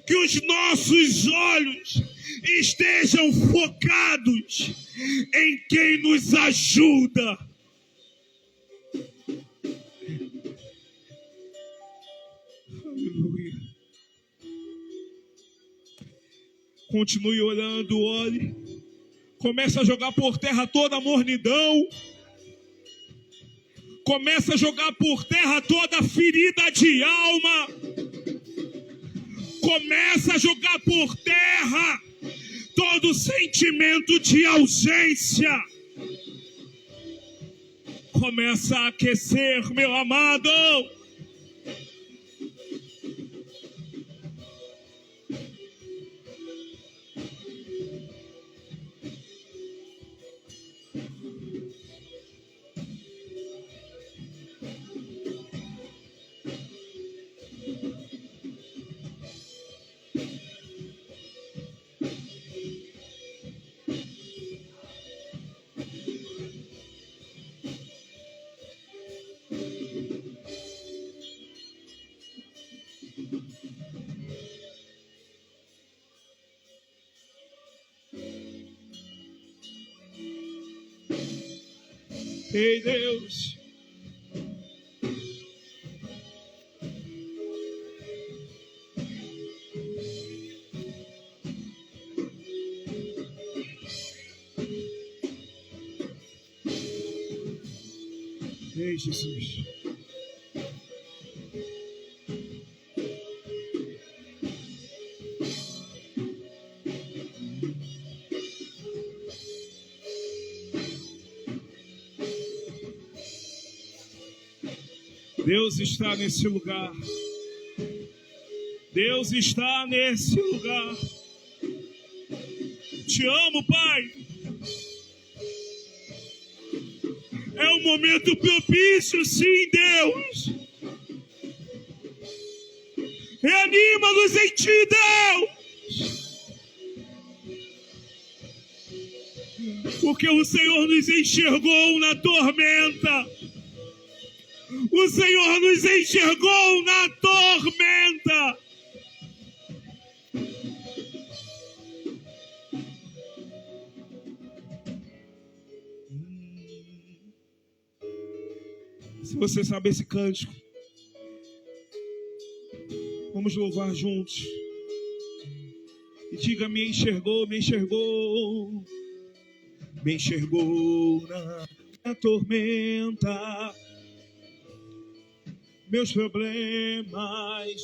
Que os nossos olhos estejam focados em quem nos ajuda. Aleluia. Continue orando, ore. Começa a jogar por terra toda a mornidão. Começa a jogar por terra toda a ferida de alma. Começa a jogar por terra todo sentimento de ausência. Começa a aquecer, meu amado. Ei, Deus. Ei, Jesus. Deus está nesse lugar. Deus está nesse lugar. Te amo, Pai. É um momento propício, sim, Deus. Reanima-nos em Ti, Deus. Porque o Senhor nos enxergou na tormenta. O Senhor nos enxergou na tormenta. Se você sabe esse cântico, vamos louvar juntos. E diga: me enxergou, me enxergou. Me enxergou na tormenta. Meus problemas,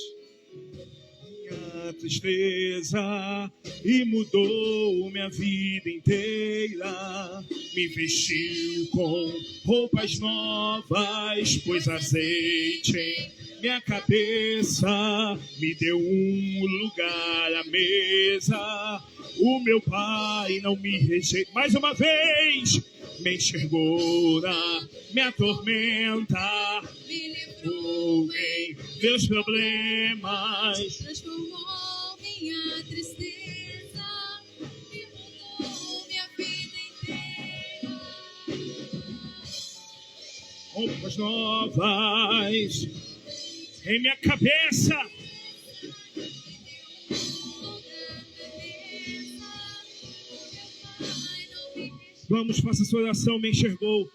minha tristeza e mudou minha vida inteira. Me vestiu com roupas novas, pôs azeite em minha cabeça, me deu um lugar à mesa. O meu Pai não me rejeita. Mais uma vez, me enxergou na minha tormenta, me livrou em meus problemas, transformou minha tristeza e mudou minha vida inteira. Roupas novas em minha cabeça. Vamos, faça sua oração. Me enxergou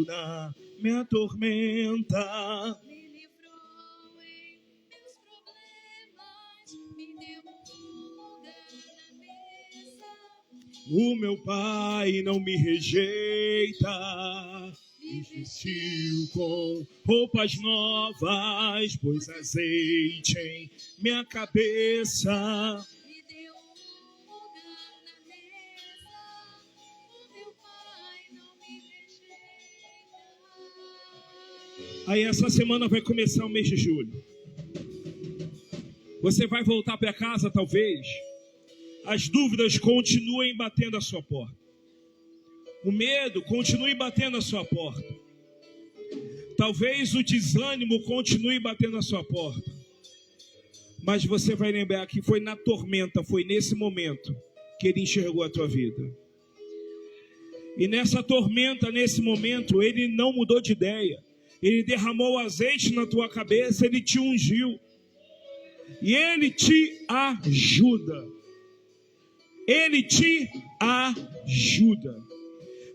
na minha tormenta. Me livrou em meus problemas, me deu um lugar na mesa. O meu Pai não me rejeita. Me vestiu com roupas novas, pôs azeite em minha cabeça. Me deu um lugar na mesa. O meu Pai não me rejeita. Aí essa semana vai começar o mês de julho. Você vai voltar para casa, talvez. As dúvidas continuem batendo a sua porta. O medo continue batendo a sua porta. Talvez o desânimo continue batendo a sua porta. Mas você vai lembrar que foi na tormenta, foi nesse momento que Ele enxergou a tua vida. E nessa tormenta, nesse momento, Ele não mudou de ideia. Ele derramou azeite na tua cabeça, Ele te ungiu. E Ele te ajuda. Ele te ajuda.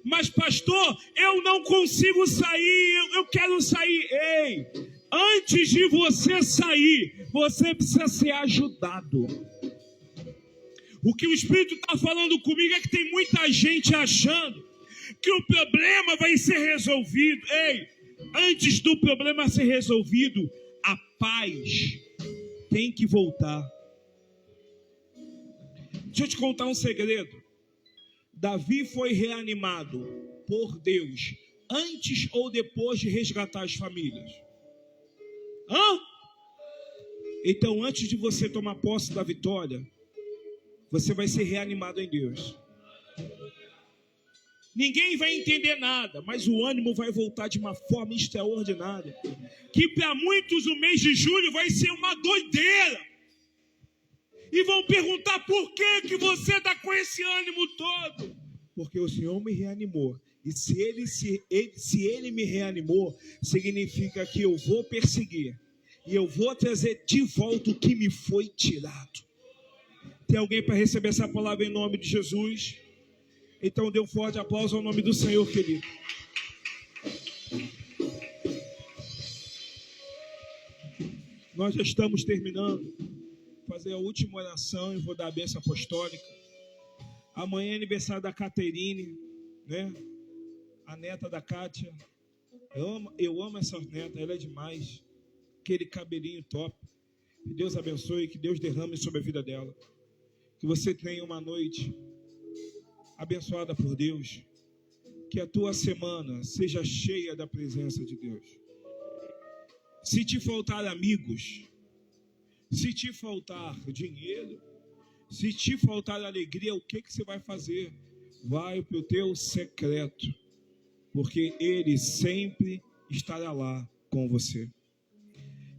Mas pastor, eu não consigo sair, eu quero sair. Ei, antes de você sair, você precisa ser ajudado. O que o Espírito está falando comigo é que tem muita gente achando que o problema vai ser resolvido. Ei, antes do problema ser resolvido, a paz tem que voltar. Deixa eu te contar um segredo. Davi foi reanimado por Deus antes ou depois de resgatar as famílias? Então, antes de você tomar posse da vitória, você vai ser reanimado em Deus. Ninguém vai entender nada, mas o ânimo vai voltar de uma forma extraordinária. Que para muitos o mês de julho vai ser uma doideira. E vão perguntar por que você está com esse ânimo todo. Porque o Senhor me reanimou. E se Ele me reanimou, significa que eu vou perseguir. E eu vou trazer de volta o que me foi tirado. Tem alguém para receber essa palavra em nome de Jesus? Então dê um forte aplauso ao nome do Senhor, querido. Nós já estamos terminando. Vou fazer a última oração e vou dar a bênção apostólica. Amanhã é aniversário da Caterine, né? A neta da Kátia. Eu amo essa neta, ela é demais. Aquele cabelinho top. Que Deus abençoe, que Deus derrame sobre a vida dela. Que você tenha uma noite abençoada por Deus. Que a tua semana seja cheia da presença de Deus. Se te faltar amigos, se te faltar dinheiro, se te faltar alegria, o que você vai fazer? Vai para o teu secreto, porque Ele sempre estará lá com você.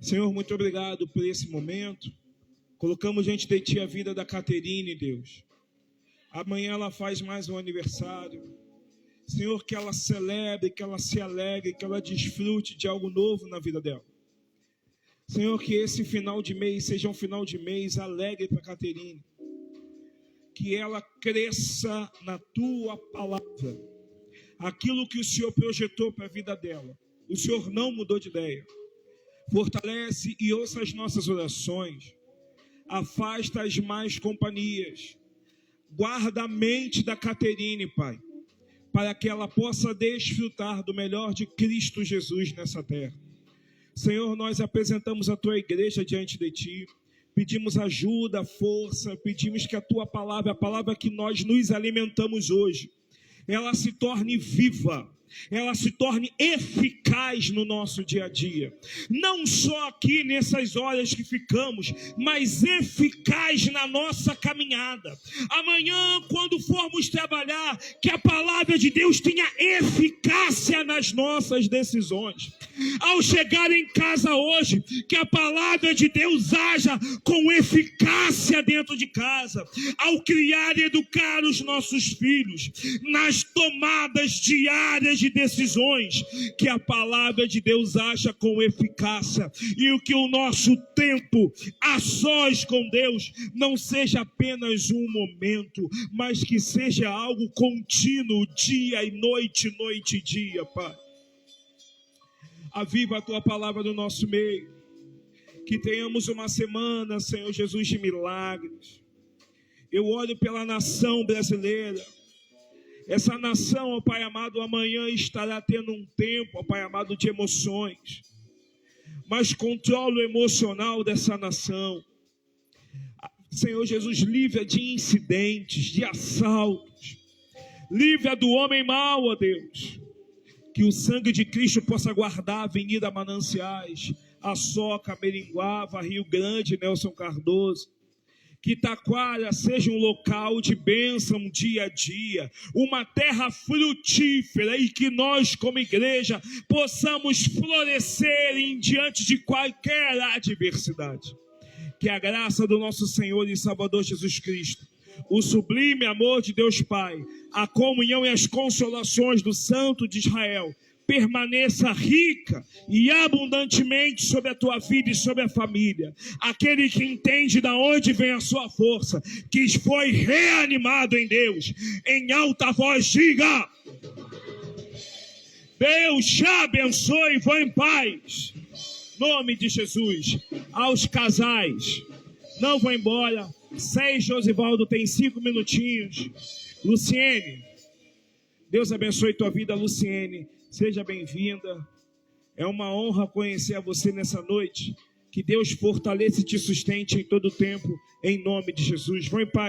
Senhor, muito obrigado por esse momento. Colocamos diante de Ti a vida da Caterine, Deus. Amanhã ela faz mais um aniversário. Senhor, que ela celebre, que ela se alegre, que ela desfrute de algo novo na vida dela. Senhor, que esse final de mês seja um final de mês alegre para a Caterine. Que ela cresça na Tua palavra. Aquilo que o Senhor projetou para a vida dela. O Senhor não mudou de ideia. Fortalece e ouça as nossas orações. Afasta as más companhias. Guarda a mente da Caterine, Pai, para que ela possa desfrutar do melhor de Cristo Jesus nessa terra. Senhor, nós apresentamos a Tua igreja diante de Ti. Pedimos ajuda, força, pedimos que a tua palavra, a palavra que nós nos alimentamos hoje, ela se torne viva, ela se torne eficaz no nosso dia a dia. Não só aqui nessas horas que ficamos, mas eficaz na nossa caminhada. Amanhã, quando formos trabalhar, que a palavra de Deus tenha eficácia nas nossas decisões. Ao chegar em casa hoje, que a palavra de Deus haja com eficácia dentro de casa. Ao criar e educar os nossos filhos, nas tomadas diárias de decisões, que a palavra de Deus haja com eficácia. E o que o nosso tempo a sós com Deus não seja apenas um momento, mas que seja algo contínuo, dia e noite, noite e dia, Pai. Aviva a tua palavra no nosso meio. Que tenhamos uma semana, Senhor Jesus, de milagres. Eu olho pela nação brasileira. Essa nação, ó Pai amado, amanhã estará tendo um tempo, ó Pai amado, de emoções. Mas controla o emocional dessa nação. Senhor Jesus, livra de incidentes, de assaltos. Livra do homem mau, ó Deus. Que o sangue de Cristo possa guardar a Avenida Mananciais, Açoca, Meringuava, Rio Grande, Nelson Cardoso. Que Taquara seja um local de bênção dia a dia, uma terra frutífera, e que nós, como igreja, possamos florescer diante de qualquer adversidade. Que a graça do nosso Senhor e Salvador Jesus Cristo, o sublime amor de Deus Pai, a comunhão e as consolações do Santo de Israel, permaneça rica e abundantemente sobre a tua vida e sobre a família. Aquele que entende de onde vem a sua força, que foi reanimado em Deus, em alta voz diga: Deus te abençoe, vá em paz. Nome de Jesus. Aos casais, não vão embora. 6, Josivaldo tem 5 minutinhos. Luciene, Deus abençoe tua vida, Luciene. Seja bem-vinda. É uma honra conhecer a você nessa noite. Que Deus fortaleça e te sustente em todo o tempo, em nome de Jesus. Vão em paz.